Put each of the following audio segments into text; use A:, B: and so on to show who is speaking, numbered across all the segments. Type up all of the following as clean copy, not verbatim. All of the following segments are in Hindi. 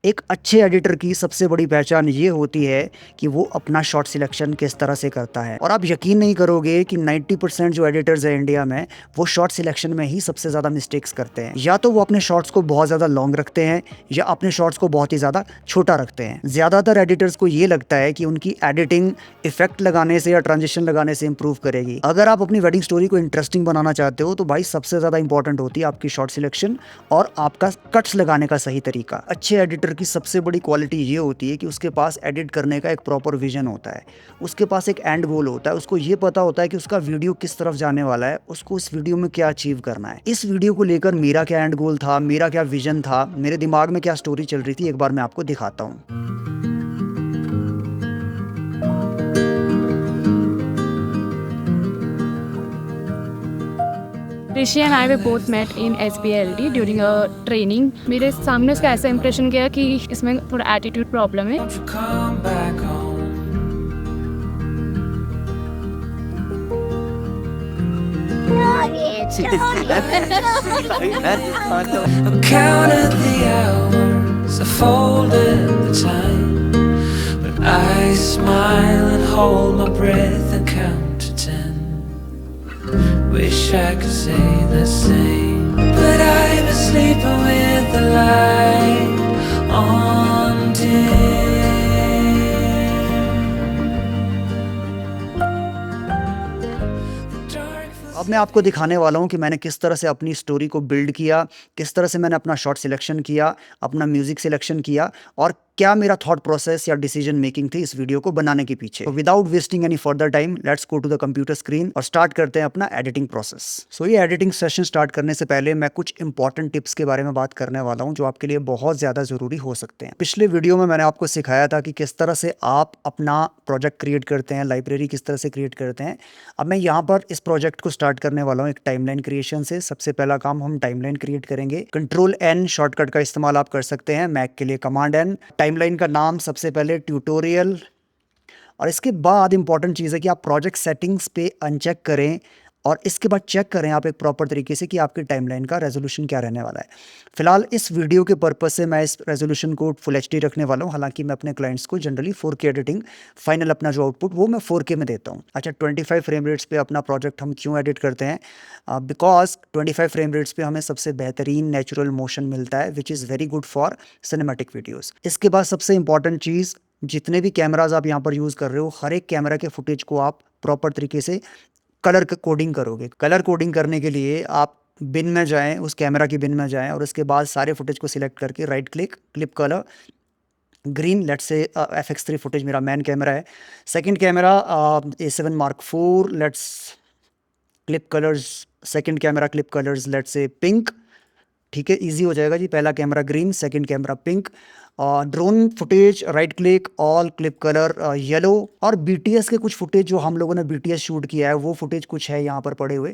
A: एक अच्छे एडिटर की सबसे बड़ी पहचान ये होती है कि वो अपना शॉट सिलेक्शन किस तरह से करता है। और आप यकीन नहीं करोगे कि 90% जो एडिटर्स हैं इंडिया में, वो शॉट सिलेक्शन में ही सबसे ज़्यादा मिस्टेक्स करते हैं। या तो वो अपने शॉट्स को बहुत ज़्यादा लॉन्ग रखते हैं या अपने शॉट्स को बहुत ही ज़्यादा छोटा रखते हैं। ज़्यादातर एडिटर्स को ये लगता है कि उनकी एडिटिंग इफेक्ट लगाने से या ट्रांजिशन लगाने से इंप्रूव करेगी। अगर आप अपनी वेडिंग स्टोरी को इंटरेस्टिंग बनाना चाहते हो तो भाई सबसे ज़्यादा इंपॉर्टेंट होती है आपकी शॉट सिलेक्शन और आपका कट्स लगाने का सही तरीका। अच्छे एडिटर की सबसे बड़ी क्वालिटी ये होती है कि उसके पास एडिट करने का एक प्रॉपर विजन होता है। उसके पास एक एंड गोल होता है। उसको ये पता होता है कि उसका वीडियो किस तरफ जाने वाला है, उसको इस वीडियो में क्या अचीव करना है। इस वीडियो को लेकर मेरा क्या एंड गोल था, मेरा क्या विजन था, मेरे दिमाग में क्या स्टोरी चल रही थी, एक बार मैं आपको दिखाता हूँ।
B: Rishi and I we both met in SBLD during a training. मेरे सामने उसका ऐसा इंप्रेशन गया कि इसमें थोड़ा एटीट्यूड प्रॉब्लम है।
C: Won't you come back home? I counted the hours, I folded the time, but I smile and hold my breath and count to 10. Wish I could say the same, but I was sleeping with the light on dim.
A: अब मैं आपको दिखाने वाला हूँ कि मैंने किस तरह से अपनी स्टोरी को बिल्ड किया, किस तरह से मैंने अपना शॉट सिलेक्शन किया, अपना म्यूजिक सिलेक्शन किया और क्या मेरा थॉट प्रोसेस या डिसीजन मेकिंग थी इस वीडियो को बनाने के पीछे। तो without wasting any further time let's go to the computer screen और स्टार्ट करते हैं अपना एडिटिंग प्रोसेस। सो ये एडिटिंग सेशन स्टार्ट करने से पहले मैं कुछ इंपॉर्टेंट टिप्स के बारे में बात करने वाला हूँ जो आपके लिए बहुत ज़्यादा ज़रूरी हो सकते हैं। पिछले वीडियो में मैंने आपको सिखाया था कि किस तरह से आप अपना प्रोजेक्ट क्रिएट करते हैं, लाइब्रेरी किस तरह से क्रिएट करते हैं। अब मैं यहाँ पर इस प्रोजेक्ट को स्टार्ट करने वाला हूँ एक टाइमलाइन क्रिएशन से। सबसे पहला काम हम टाइमलाइन क्रिएट करेंगे। Ctrl+N शॉर्टकट का इस्तेमाल आप कर सकते हैं, मैक के लिए Command+N। टाइमलाइन का नाम सबसे पहले ट्यूटोरियल, और इसके बाद इंपॉर्टेंट चीज़ है कि आप प्रोजेक्ट सेटिंग्स पे अनचेक करें और इसके बाद चेक करें आप एक प्रॉपर तरीके से कि आपकी टाइमलाइन का रेजोल्यूशन क्या रहने वाला है। फिलहाल इस वीडियो के पर्पस से मैं इस रेजोल्यूशन को फुल HD रखने वाला हूँ। हालांकि मैं अपने क्लाइंट्स को जनरली 4K एडिटिंग फाइनल अपना जो आउटपुट वो मैं 4K में देता हूँ। अच्छा, 25 फ्रेम रेट्स पे अपना प्रोजेक्ट हम क्यों एडिट करते हैं? बिकॉज 25 फ्रेम रेट्स पे हमें सबसे बेहतरीन नेचुरल मोशन मिलता है which is very good for cinematic videos. इसके बाद सबसे इंपॉर्टेंट चीज़, जितने भी कैमराज आप यहाँ पर यूज़ कर रहे हो, हर एक कैमरा के फुटेज को आप प्रॉपर तरीके से कलर कोडिंग करोगे। कलर कोडिंग करने के लिए आप बिन में जाएं, उस कैमरा की बिन में जाएं और उसके बाद सारे फुटेज को सिलेक्ट करके right click, clip colour green, let's say FX3 footage मेरा मेन कैमरा है। Second camera A7 Mark IV, let's clip colours, second camera clip colours let's say pink. ठीक है, इजी हो जाएगा जी। पहला camera green, second camera pink. Drone footage right click, all clip colour yellow. और BTS के कुछ फुटेज जो हम लोगों ने BTS शूट किया है वो फुटेज कुछ है यहाँ पर पड़े हुए।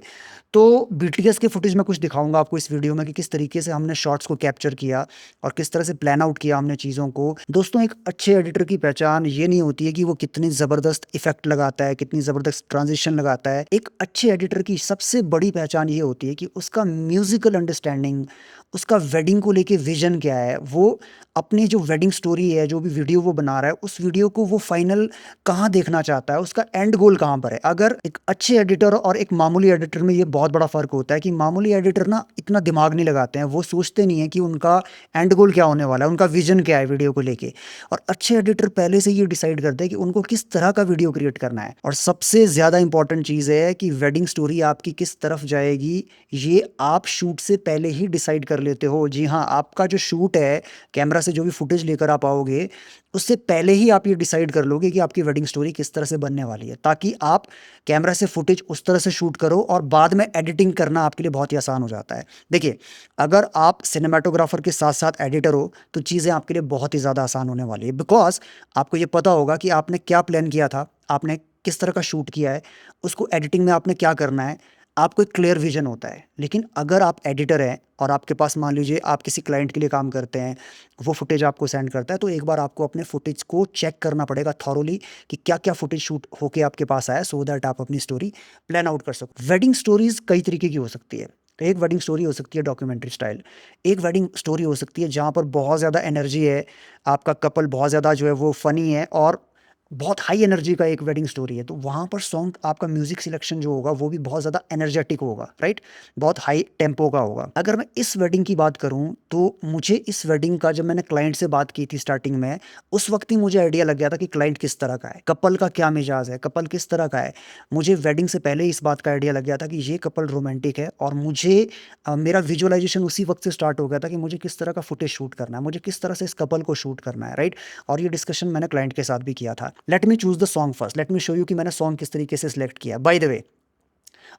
A: तो BTS के फुटेज मैं कुछ दिखाऊंगा आपको इस वीडियो में कि किस तरीके से हमने शॉट्स को कैप्चर किया और किस तरह से प्लान आउट किया हमने चीज़ों को। दोस्तों, एक अच्छे एडिटर की पहचान ये नहीं होती है कि वो कितनी ज़बरदस्त इफेक्ट लगाता है, कितनी ज़बरदस्त ट्रांजिशन लगाता है। एक अच्छे एडिटर की सबसे बड़ी पहचान ये होती है कि उसका म्यूजिकल अंडरस्टैंडिंग, उसका वेडिंग को लेके विजन क्या है, वो अपनी जो वेडिंग स्टोरी है, जो भी वीडियो वो बना रहा है, उस वीडियो को वो फाइनल कहाँ देखना चाहता है, उसका एंड गोल कहाँ पर है। अगर एक अच्छे एडिटर और एक मामूली एडिटर में ये बहुत बड़ा फ़र्क होता है कि मामूली एडिटर ना इतना दिमाग नहीं लगाते हैं, वो सोचते नहीं है कि उनका एंड गोल क्या होने वाला है, उनका विजन क्या है वीडियो को लेके। और अच्छे एडिटर पहले से ये डिसाइड करते हैं कि उनको किस तरह का वीडियो क्रिएट करना है। और सबसे ज़्यादा इंपॉर्टेंट चीज़ है कि वेडिंग स्टोरी आपकी किस तरफ जाएगी, ये आप शूट से पहले ही डिसाइड कर लेते हो। जी हाँ, आपका जो शूट है, कैमरा से जो भी फुटेज लेकर आप आओगे, उससे पहले ही आप ये डिसाइड कर लोगे कि आपकी वेडिंग स्टोरी किस तरह से बनने वाली है, ताकि आप कैमरा से फुटेज उस तरह से शूट करो और बाद में एडिटिंग करना आपके लिए बहुत ही आसान हो जाता है। देखिए, अगर आप सिनेमाटोग्राफर के साथ साथ एडिटर हो तो चीज़ें आपके लिए बहुत ही ज़्यादा आसान होने वाली है। बिकॉज आपको ये पता होगा कि आपने क्या प्लान किया था, आपने किस तरह का शूट किया है, उसको एडिटिंग में आपने क्या करना है, आपको एक क्लियर विजन होता है। लेकिन अगर आप एडिटर हैं और आपके पास मान लीजिए आप किसी क्लाइंट के लिए काम करते हैं, वो फुटेज आपको सेंड करता है, तो एक बार आपको अपने फुटेज को चेक करना पड़ेगा थॉरोली कि क्या क्या फुटेज शूट होके आपके पास आया, सो दैट आप अपनी स्टोरी प्लान आउट कर सको। वेडिंग स्टोरीज कई तरीके की हो सकती है। एक वेडिंग स्टोरी हो सकती है डॉक्यूमेंट्री स्टाइल, एक वेडिंग स्टोरी हो सकती है जहाँ पर बहुत ज़्यादा एनर्जी है, आपका कपल बहुत ज़्यादा जो है वो फ़नी है और बहुत हाई एनर्जी का एक वेडिंग स्टोरी है, तो वहाँ पर सॉन्ग आपका म्यूज़िक सिलेक्शन जो होगा वो भी बहुत ज़्यादा एनर्जेटिक होगा, राइट? बहुत हाई टेम्पो का होगा। अगर मैं इस वेडिंग की बात करूँ, तो मुझे इस वेडिंग का जब मैंने क्लाइंट से बात की थी स्टार्टिंग में, उस वक़्त ही मुझे आइडिया लग गया था कि क्लाइंट किस तरह का है, कपल का क्या मिजाज है, कपल किस तरह का है। मुझे वेडिंग से पहले ही इस बात का आइडिया लग गया था कि ये कपल रोमांटिक है और मुझे मेरा विजुअलाइज़ेशन उसी वक़्त से स्टार्ट हो गया था कि मुझे किस तरह का फुटेज शूट करना है, मुझे किस तरह से इस कपल को शूट करना है, राइट? और ये डिस्कशन मैंने क्लाइंट के साथ भी किया था। Let me choose the song first, let me show you कि मैंने सॉन्ग किस तरीके से सिलेक्ट किया। बाय द वे,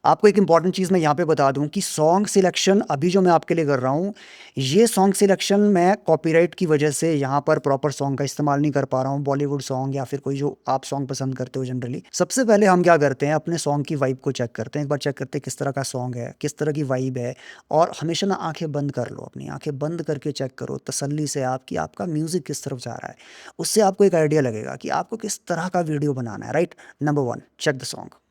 A: आपको एक इंपॉर्टेंट चीज़ मैं यहाँ पे बता दूँ कि सॉन्ग सिलेक्शन अभी जो मैं आपके लिए कर रहा हूँ, ये सॉन्ग सिलेक्शन मैं कॉपीराइट की वजह से यहाँ पर प्रॉपर सॉन्ग का इस्तेमाल नहीं कर पा रहा हूँ, बॉलीवुड सॉन्ग या फिर कोई जो आप सॉन्ग पसंद करते हो जनरली। सबसे पहले हम क्या करते हैं, अपने सॉन्ग की वाइब को चेक करते हैं, एक बार चेक करते हैं किस तरह का सॉन्ग है, किस तरह की वाइब है। और हमेशा ना आंखें बंद कर लो, अपनी आंखें बंद करके चेक करो तसल्ली से आप कि आपका म्यूज़िक किस तरफ जा रहा है। उससे आपको एक आइडिया लगेगा कि आपको किस तरह का वीडियो बनाना है, right? Number one, check the song.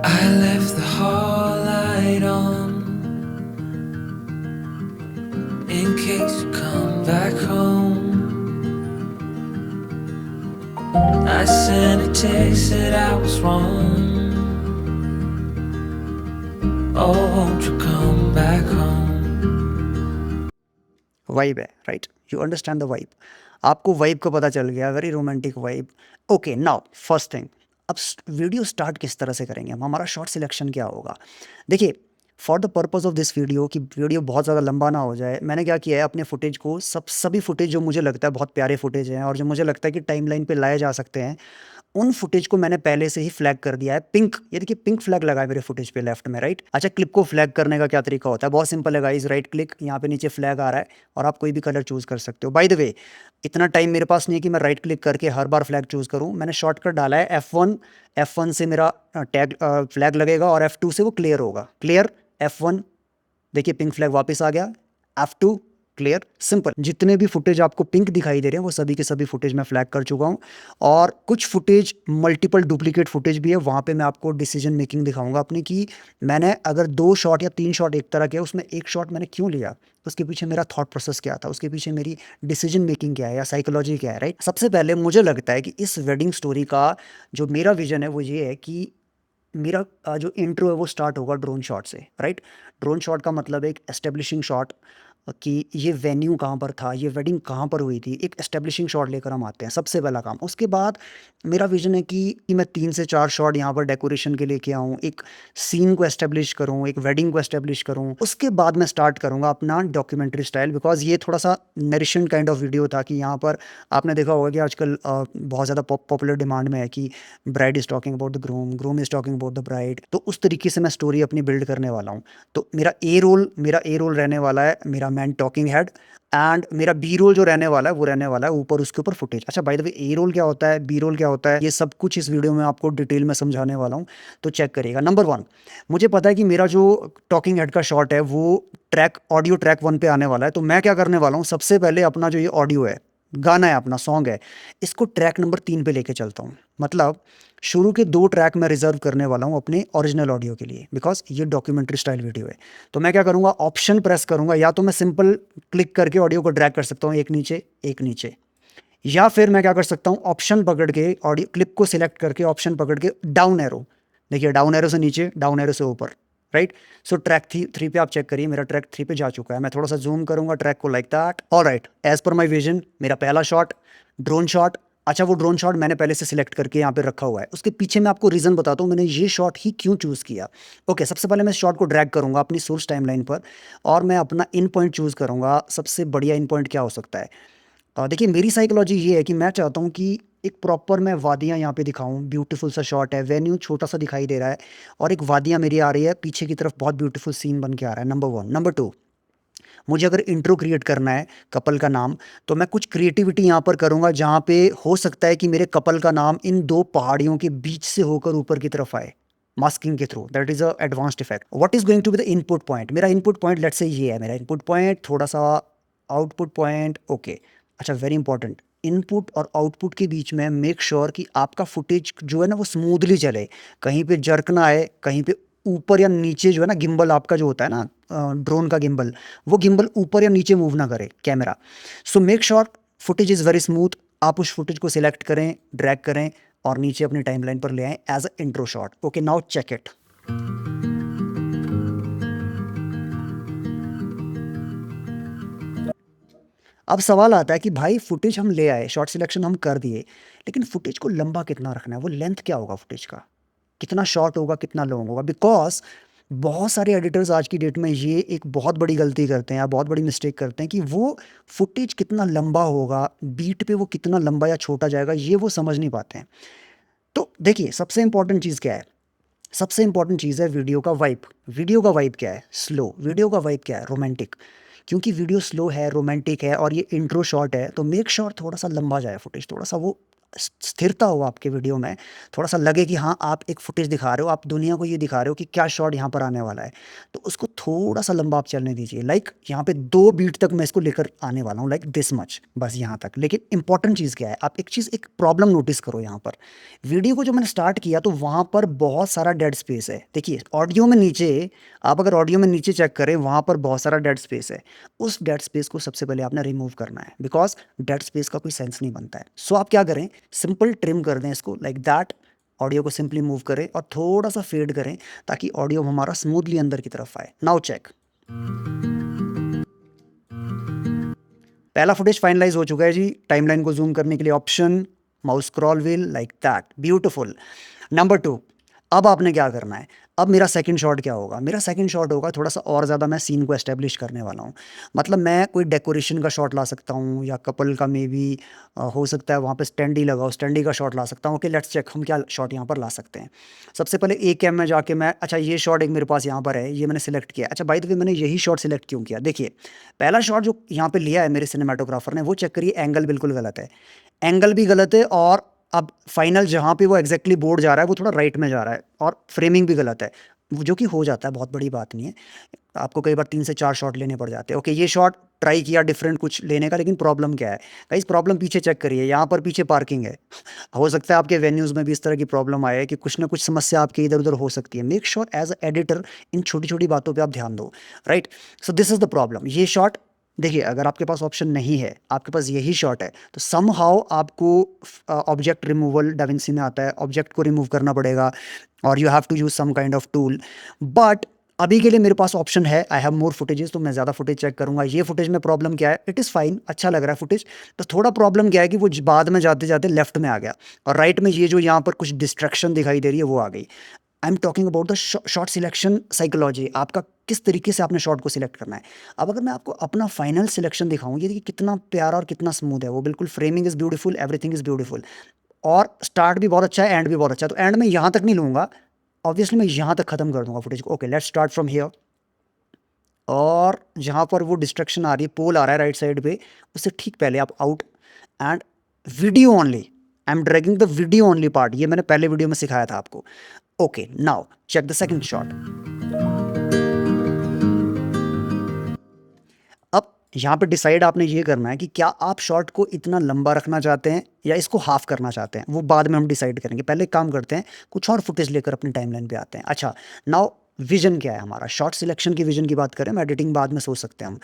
C: I left the hall light on in case you come back home. I sent a text that I was wrong. Oh, won't you come back home?
A: Vibe है, right? You understand the vibe, आपको वाइब का पता चल गया, very romantic vibe. Okay, now first thing, अब वीडियो स्टार्ट किस तरह से करेंगे हम, हमारा शॉर्ट सिलेक्शन क्या होगा। देखिए, for the purpose of this video कि वीडियो बहुत ज़्यादा लंबा ना हो जाए, मैंने क्या किया है, अपने फुटेज को सभी फुटेज जो मुझे लगता है बहुत प्यारे फुटेज हैं और जो मुझे लगता है कि टाइमलाइन पे लाए जा सकते हैं, उन फुटेज को मैंने पहले से ही फ्लैग कर दिया है पिंक। ये देखिए पिंक फ्लैग लगा है मेरे फुटेज पे लेफ्ट में, राइट? अच्छा, क्लिप को फ्लैग करने का क्या तरीका होता है, बहुत सिंपल है गाइस, राइट क्लिक, यहाँ पे नीचे फ्लैग आ रहा है और आप कोई भी कलर चूज़ कर सकते हो। बाय द वे, इतना टाइम मेरे पास नहीं है कि मैं राइट क्लिक करके हर बार फ्लैग चूज़ करूँ। मैंने शॉर्टकट डाला है F1, F1 से मेरा टैग फ्लैग लगेगा और F2 से वो क्लियर होगा। क्लियर, F1, देखिए पिंक फ्लैग वापस आ गया, F2 क्लियर, सिंपल। जितने भी फुटेज आपको पिंक दिखाई दे रहे हैं वो सभी के सभी फुटेज मैं फ्लैग कर चुका हूँ और कुछ फुटेज मल्टीपल डुप्लीकेट फुटेज भी है, वहाँ पे मैं आपको डिसीजन मेकिंग दिखाऊंगा अपनी कि मैंने अगर 2 शॉट या 3 शॉट एक तरह के उसमें एक शॉट मैंने क्यों लिया, उसके पीछे मेरा थॉट प्रोसेस क्या था, उसके पीछे मेरी डिसीजन मेकिंग क्या है या साइकोलॉजी क्या है, राइट? सबसे पहले मुझे लगता है कि इस वेडिंग स्टोरी का जो मेरा विजन है वो ये है कि मेरा जो इंट्रो है वो स्टार्ट होगा ड्रोन शॉट से, राइट? ड्रोन शॉट का मतलब है एक एस्टेब्लिशिंग शॉट कि ये वेन्यू कहाँ पर था, ये वेडिंग कहाँ पर हुई थी, एक एस्टेब्लिशिंग शॉट लेकर हम आते हैं, सबसे पहला काम। उसके बाद मेरा विजन है कि मैं 3 से 4 शॉट यहाँ पर डेकोरेशन के लेके आऊँ, एक सीन को एस्टेब्लिश करूँ, एक वेडिंग को एस्टेब्लिश करूँ। उसके बाद मैं स्टार्ट करूँगा अपना डॉक्यूमेंट्री स्टाइल, बिकॉज ये थोड़ा सा नरिशेंट काइंड ऑफ वीडियो था कि यहाँ पर आपने देखा होगा कि आजकल बहुत ज़्यादा पॉपुलर डिमांड में है कि bride is talking about the groom, groom is talking about the bride. तो उस तरीके से मैं स्टोरी अपनी बिल्ड करने वाला हूँ। तो मेरा ए रोल रहने वाला है मेरा मैन टॉकिंग हेड, एंड मेरा बी रोल जो रहने वाला है वो रहने वाला है ऊपर उसके ऊपर फुटेज। अच्छा, by the way, A roll क्या होता है, बी रोल क्या होता है, ये सब कुछ इस वीडियो में आपको डिटेल में समझाने वाला हूँ, तो चेक करिएगा। नंबर 1, मुझे पता है कि मेरा जो टॉकिंग हेड का शॉट है वो ऑडियो ट्रैक 1 पे आने वाला है। तो मैं क्या करने वाला हूँ, सबसे पहले अपना जो ये ऑडियो है, गाना है, अपना सॉन्ग है, इसको ट्रैक नंबर 3 पे लेके चलता हूँ। मतलब शुरू के 2 ट्रैक मैं रिजर्व करने वाला हूँ अपने ओरिजिनल ऑडियो के लिए, बिकॉज ये डॉक्यूमेंट्री स्टाइल वीडियो है। तो मैं क्या करूँगा, ऑप्शन प्रेस करूँगा, या तो मैं सिंपल क्लिक करके ऑडियो को ड्रैग कर सकता हूँ एक नीचे, या फिर मैं क्या कर सकता हूँ, ऑप्शन पकड़ के ऑडियो क्लिप को सिलेक्ट करके ऑप्शन पकड़ के डाउन एरो, देखिए डाउन एरो से नीचे, डाउन एरो से ऊपर, राइट? सो ट्रैक 3 पे आप चेक करिए, मेरा ट्रैक 3 पे जा चुका है। मैं थोड़ा सा जूम करूंगा ट्रैक को, लाइक दैट। ऑलराइट, एज पर माय विजन मेरा पहला शॉट ड्रोन शॉट। अच्छा, वो ड्रोन शॉट मैंने पहले से सिलेक्ट करके यहाँ पे रखा हुआ है। उसके पीछे मैं आपको रीज़न बताता हूँ मैंने ये शॉट ही क्यों चूज़ किया। ओके, सबसे पहले मैं शॉट को ड्रैग करूँगा अपनी सोर्स टाइमलाइन पर और मैं अपना इन पॉइंट चूज़ करूँगा। सबसे बढ़िया इन पॉइंट क्या हो सकता है, देखिए मेरी साइकोलॉजी ये है कि मैं चाहता हूँ कि एक प्रॉपर मैं वादियाँ यहाँ पे दिखाऊँ, ब्यूटीफुल सा शॉट है, वेन्यू छोटा सा दिखाई दे रहा है और एक वादियाँ मेरी आ रही है पीछे की तरफ, बहुत ब्यूटीफुल सीन बन के आ रहा है। नंबर 1। नंबर 2, मुझे अगर इंट्रो क्रिएट करना है कपल का नाम, तो मैं कुछ क्रिएटिविटी यहाँ पर करूँगा जहाँ पे हो सकता है कि मेरे कपल का नाम इन 2 पहाड़ियों के बीच से होकर ऊपर की तरफ आए मास्किंग के through. That is a advanced effect. What is going to be the input point, मेरा इनपुट पॉइंट लेट्स से ये है, मेरा इनपुट पॉइंट थोड़ा सा आउटपुट पॉइंट, ओके। अच्छा, वेरी इंपॉर्टेंट, इनपुट और आउटपुट के बीच में मेक श्योर कि आपका फुटेज जो है ना वो स्मूथली चले, कहीं पे जर्क ना आए, कहीं पे ऊपर या नीचे जो है ना गिम्बल आपका जो होता है ना, ड्रोन का गिम्बल, वो गिम्बल ऊपर या नीचे मूव ना करे camera. So make sure footage is very smooth. आप उस फुटेज को सिलेक्ट करें, ड्रैग करें और नीचे अपनी टाइमलाइन पर ले आएं as a intro shot. Okay, now check it. अब सवाल आता है कि भाई फुटेज हम ले आए, शॉर्ट सिलेक्शन हम कर दिए, लेकिन फुटेज को लंबा कितना रखना है, वो लेंथ क्या होगा फुटेज का, कितना शॉर्ट होगा, कितना लॉन्ग होगा। बिकॉज बहुत सारे एडिटर्स आज की डेट में ये एक बहुत बड़ी गलती करते हैं या बहुत बड़ी मिस्टेक करते हैं कि वो फुटेज कितना लंबा होगा, बीट पे वो कितना लंबा या छोटा जाएगा, ये वो समझ नहीं पाते हैं। तो देखिए, सबसे इंपॉर्टेंट चीज़ क्या है, सबसे इंपॉर्टेंट चीज़ है वीडियो का वाइब। वीडियो का वाइब क्या है? स्लो। वीडियो का वाइब क्या है? रोमांटिक। क्योंकि वीडियो स्लो है, रोमांटिक है और ये इंट्रो शॉट है, तो मेक श्योर थोड़ा सा लंबा जाए फुटेज, थोड़ा सा वो स्थिरता हो आपके वीडियो में, थोड़ा सा लगे कि हाँ आप एक फुटेज दिखा रहे हो, आप दुनिया को ये दिखा रहे हो कि क्या शॉट यहाँ पर आने वाला है, तो उसको थोड़ा सा लंबा आप चलने दीजिए। लाइक यहाँ पे 2 बीट तक मैं इसको लेकर आने वाला हूँ, लाइक दिस मच, बस यहाँ तक। लेकिन इंपॉर्टेंट चीज़ क्या है, आप एक प्रॉब्लम नोटिस करो यहाँ पर। वीडियो को जो मैंने स्टार्ट किया तो वहाँ पर बहुत सारा डेड स्पेस है। देखिए ऑडियो में नीचे, आप अगर ऑडियो में नीचे चेक करें, वहाँ पर बहुत सारा डेड स्पेस है। उस डेड स्पेस को सबसे पहले आपने रिमूव करना है, बिकॉज डेड स्पेस का कोई सेंस नहीं बनता है। सो आप क्या करें, सिंपल ट्रिम कर दें इसको, लाइक दैट। ऑडियो को सिंपली मूव करें और थोड़ा सा फेड करें ताकि ऑडियो हमारा स्मूथली अंदर की तरफ आए। नाउ चेक, पहला फुटेज फाइनलाइज हो चुका है जी। टाइमलाइन को जूम करने के लिए option, mouse scroll wheel, like that, beautiful. Number 2, अब आपने क्या करना है, अब मेरा सेकंड शॉट क्या होगा? मेरा सेकंड शॉट होगा थोड़ा सा और ज़्यादा मैं सीन को एस्टेब्लिश करने वाला हूँ। मतलब मैं कोई डेकोरेशन का शॉट ला सकता हूँ या कपल का मे बी हो सकता है वहाँ पे स्टैंडी लगाओ, स्टैंडी का शॉट ला सकता हूँ। ओके, लेट्स चेक हम क्या शॉट यहाँ पर ला सकते हैं। सबसे पहले ए कैम में जाके मैं, अच्छा ये शॉट एक मेरे पास यहाँ पर है, ये मैंने सिलेक्ट किया। अच्छा बाय द वे, मैंने यही शॉट सिलेक्ट क्यों किया? देखिए पहला शॉट जो यहाँ पे लिया है मेरे सिनेमाटोग्राफर ने, वो चेक करिए, एंगल बिल्कुल गलत है, एंगल भी गलत है, और अब फाइनल जहाँ पे वो एग्जैक्टली बोर्ड जा रहा है वो थोड़ा राइट में जा रहा है, और फ्रेमिंग भी गलत है, जो कि हो जाता है, बहुत बड़ी बात नहीं है। आपको कई बार 3 से 4 शॉट लेने पड़ जाते हैं। ओके, ये शॉट ट्राई किया डिफरेंट कुछ लेने का, लेकिन प्रॉब्लम क्या है गाइस? प्रॉब्लम पीछे चेक करिए, यहाँ पर पीछे पार्किंग है। हो सकता है आपके वेन्यूज़ में भी इस तरह की प्रॉब्लम आए कि कुछ ना कुछ समस्या आपके इधर उधर हो सकती है। Make sure as a editor इन छोटी छोटी बातों पे आप ध्यान दो, right? So this is the problem. ये शॉट देखिए, अगर आपके पास ऑप्शन नहीं है, आपके पास यही शॉट है, तो समहाउ आपको ऑब्जेक्ट रिमूवल डाविंसी में आता है, ऑब्जेक्ट को रिमूव करना पड़ेगा और you have to use some kind of tool. But अभी के लिए मेरे पास ऑप्शन है, आई हैव मोर फुटेजेस, तो मैं ज़्यादा फुटेज चेक करूंगा। ये फुटेज में प्रॉब्लम क्या है? इट इज़ फाइन, अच्छा लग रहा है फुटेज, तो थोड़ा प्रॉब्लम क्या है कि वो बाद में जाते जाते लेफ्ट में आ गया, और राइट में ये जो यहाँ पर कुछ डिस्ट्रैक्शन दिखाई दे रही है वो आ गई। I am talking about the short selection psychology, आपका किस तरीके से आपने शॉट को सिलेक्ट करना है। अब अगर मैं आपको अपना फाइनल सिलेक्शन दिखाऊं, ये देखिए कितना प्यारा और कितना स्मूथ है, वो बिल्कुल framing is beautiful, everything is beautiful, और स्टार्ट भी बहुत अच्छा है, एंड भी बहुत अच्छा है। तो एंड में यहाँ तक नहीं लूँगा, ऑब्वियसली मैं यहाँ तक खत्म कर दूंगा फुटेज को। Okay, let's start from here, और जहाँ पर वो डिस्ट्रैक्शन आ रही है, पोल आ रहा है राइट साइड पे, उससे ठीक पहले आप out and video only, I am dragging the video only part, ये मैंने पहले वीडियो में सिखाया था आपको। Okay, now check the second shot. अब यहाँ पे डिसाइड आपने ये करना है कि क्या आप शॉट को इतना लंबा रखना चाहते हैं या इसको हाफ करना चाहते हैं, वो बाद में हम डिसाइड करेंगे। पहले एक काम करते हैं, कुछ और फुटेज लेकर अपनी टाइमलाइन पे आते हैं। अच्छा, नाउ विजन क्या है हमारा? शॉर्ट सिलेक्शन की विजन की बात करें, हम एडिटिंग बाद में सोच सकते हैं हम।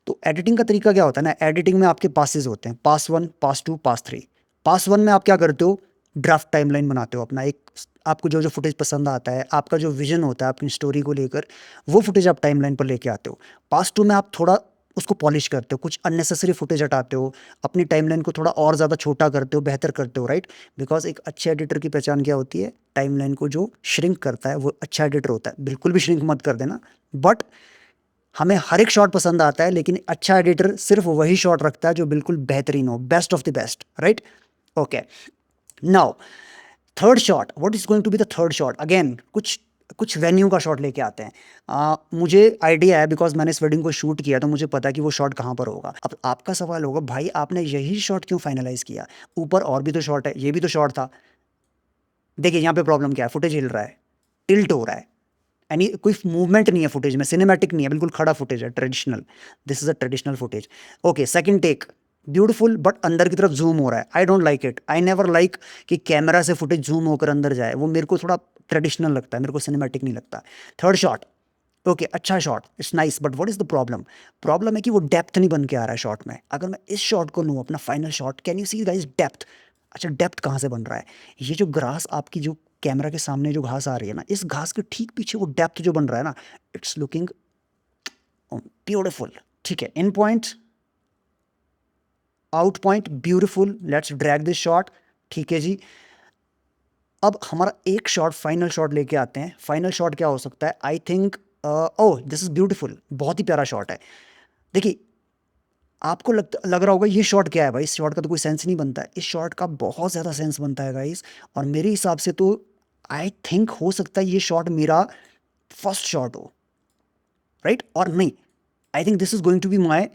A: तो एडिटिंग का तरीका क्या होता है ना, एडिटिंग में आपके पासेस होते हैं, पास 1, पास 2, पास 3। पास 1 में आप क्या करते हो, ड्राफ्ट टाइमलाइन बनाते हो अपना, एक आपको जो जो फुटेज पसंद आता है, आपका जो विजन होता है अपनी स्टोरी को लेकर, वो फुटेज आप टाइमलाइन पर लेके आते हो। पास 2 में आप थोड़ा उसको पॉलिश करते हो, कुछ अननेसेसरी फुटेज हटाते हो, अपनी टाइमलाइन को थोड़ा और ज़्यादा छोटा करते हो, बेहतर करते हो, राइट? बिकॉज एक अच्छे एडिटर की पहचान क्या होती है? टाइमलाइन को जो श्रिंक करता है वो अच्छा एडिटर होता है। बिल्कुल भी श्रिंक मत कर देना, बट हमें हर एक शॉट पसंद आता है, लेकिन अच्छा एडिटर सिर्फ वही शॉट रखता है जो बिल्कुल बेहतरीन हो, best of the best, right? Okay, now third shot, what is going to be the third shot? Again कुछ वेन्यू का शॉट लेके आते हैं। मुझे आइडिया है, बिकॉज मैंने इस वेडिंग को शूट किया, तो मुझे पता है कि वो शॉट कहाँ पर होगा। अब आपका सवाल होगा, भाई आपने यही शॉट क्यों फाइनलाइज किया? ऊपर और भी तो शॉट है, ये भी तो शॉट था। देखिए यहाँ पे प्रॉब्लम क्या है, फुटेज हिल रहा है, टिल्ट हो रहा है, एनी कोई मूवमेंट नहीं है फुटेज में, सिनेमैटिक नहीं है, बिल्कुल खड़ा फुटेज है, traditional. This is a traditional footage. Okay, second take, beautiful but अंदर की तरफ जूम हो रहा है। I don't like it. I never like कि कैमरा से फुटेज जूम होकर अंदर जाए, वो मेरे को थोड़ा ट्रेडिशनल लगता है, मेरे को सिनेमैटिक नहीं लगता। थर्ड शॉट, ओके, अच्छा shot, it's nice, but what is the problem? Problem है कि वो डेप्थ नहीं बन के आ रहा है शॉट में। अगर मैं इस शॉट को लूँ अपना final shot, can you see guys depth? अच्छा, डेप्थ कहाँ से बन रहा है? ये जो ग्रास आपकी जो कैमरा के सामने जो घास आ रही है ना, इस घास के ठीक पीछे वो डेप्थ जो बन रहा है ना, इट्स लुकिंग ब्यूटिफुल। ठीक है, in point, out point, beautiful, let's drag this shot. ठीक है जी, अब हमारा एक शॉट, फाइनल शॉट लेके आते हैं। फाइनल शॉट क्या हो सकता है? I think, oh this is beautiful, बहुत ही प्यारा शॉट है। देखिए, आपको लग रहा होगा ये शॉट क्या है भाई, इस शॉट का तो कोई सेंस नहीं बनता है। इस शॉट का बहुत ज़्यादा सेंस बनता है गाइस, और मेरे हिसाब से तो आई थिंक हो सकता है ये शॉट मेरा फर्स्ट शॉट हो, राइट और नहीं। I think this is going to be my,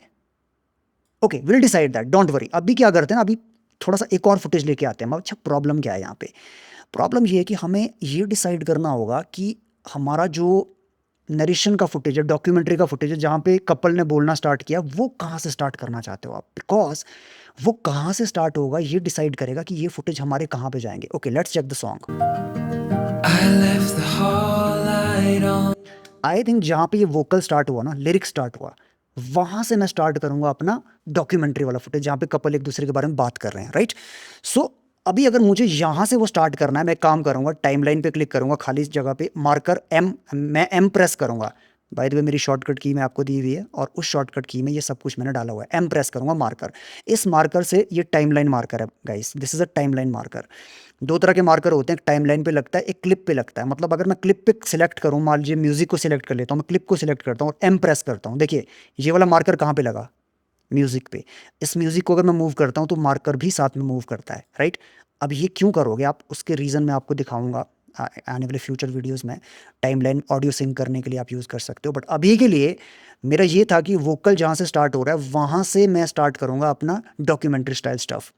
A: okay will decide that, don't worry. अभी क्या करते हैं ना, अभी थोड़ा सा एक और फुटेज लेके आते हैं। अच्छा, प्रॉब्लम क्या है यहाँ पे? प्रॉब्लम ये है कि हमें ये डिसाइड करना होगा कि हमारा जो नरेशन का फुटेज है, डॉक्यूमेंट्री का फुटेज है, जहाँ पे कपल ने बोलना स्टार्ट किया, वो कहाँ से स्टार्ट करना चाहते हो आप? बिकॉज वो कहाँ से स्टार्ट होगा ये डिसाइड करेगा कि ये फुटेज हमारे कहाँ पे जाएंगे। Okay, let's check the song.
C: I left the hall light on.
A: I think जहाँ पे ये वोकल स्टार्ट हुआ ना, लिरिक्स स्टार्ट हुआ, वहाँ से मैं स्टार्ट करूँगा अपना डॉक्यूमेंट्री वाला फुटेज, जहाँ पे कपल एक दूसरे के बारे में बात कर रहे हैं, राइट। सो अभी अगर मुझे यहाँ से वो स्टार्ट करना है, मैं काम करूँगा, टाइमलाइन पे क्लिक करूँगा, खाली इस जगह पे मार्कर एम, मैं एम प्रेस करूँगा। बाय द वे मेरी शॉर्टकट की में आपको दी हुई है, और उस शॉर्टकट की में ये सब कुछ मैंने डाला हुआ है। एम प्रेस करूँगा, मार्कर। इस मार्कर से, ये टाइमलाइन मार्कर है guys, this is a timeline marker. दो तरह के मार्कर होते हैं, एक टाइमलाइन पे लगता है, एक क्लिप पे लगता है। मतलब अगर मैं क्लिप पे सिलेक्ट करूँ, मान लीजिए म्यूजिक को सिलेक्ट कर लेता हूँ, मैं क्लिप को सिलेक्ट करता हूँ और एम प्रेस करता हूँ, देखिए ये वाला मार्कर कहाँ पे लगा? म्यूजिक पे। इस म्यूजिक को अगर मैं मूव करता हूँ तो मार्कर भी साथ में मूव करता है, राइट। अब ये क्यों करोगे आप, उसके रीज़न मैं आपको दिखाऊंगा आने वाले फ्यूचर वीडियोस में। टाइमलाइन ऑडियो सिंक करने के लिए आप यूज़ कर सकते हो, बट अभी के लिए मेरा ये था कि वोकल जहाँ से स्टार्ट हो रहा है वहाँ से मैं स्टार्ट करूँगा अपना डॉक्यूमेंट्री स्टाइल स्टफ।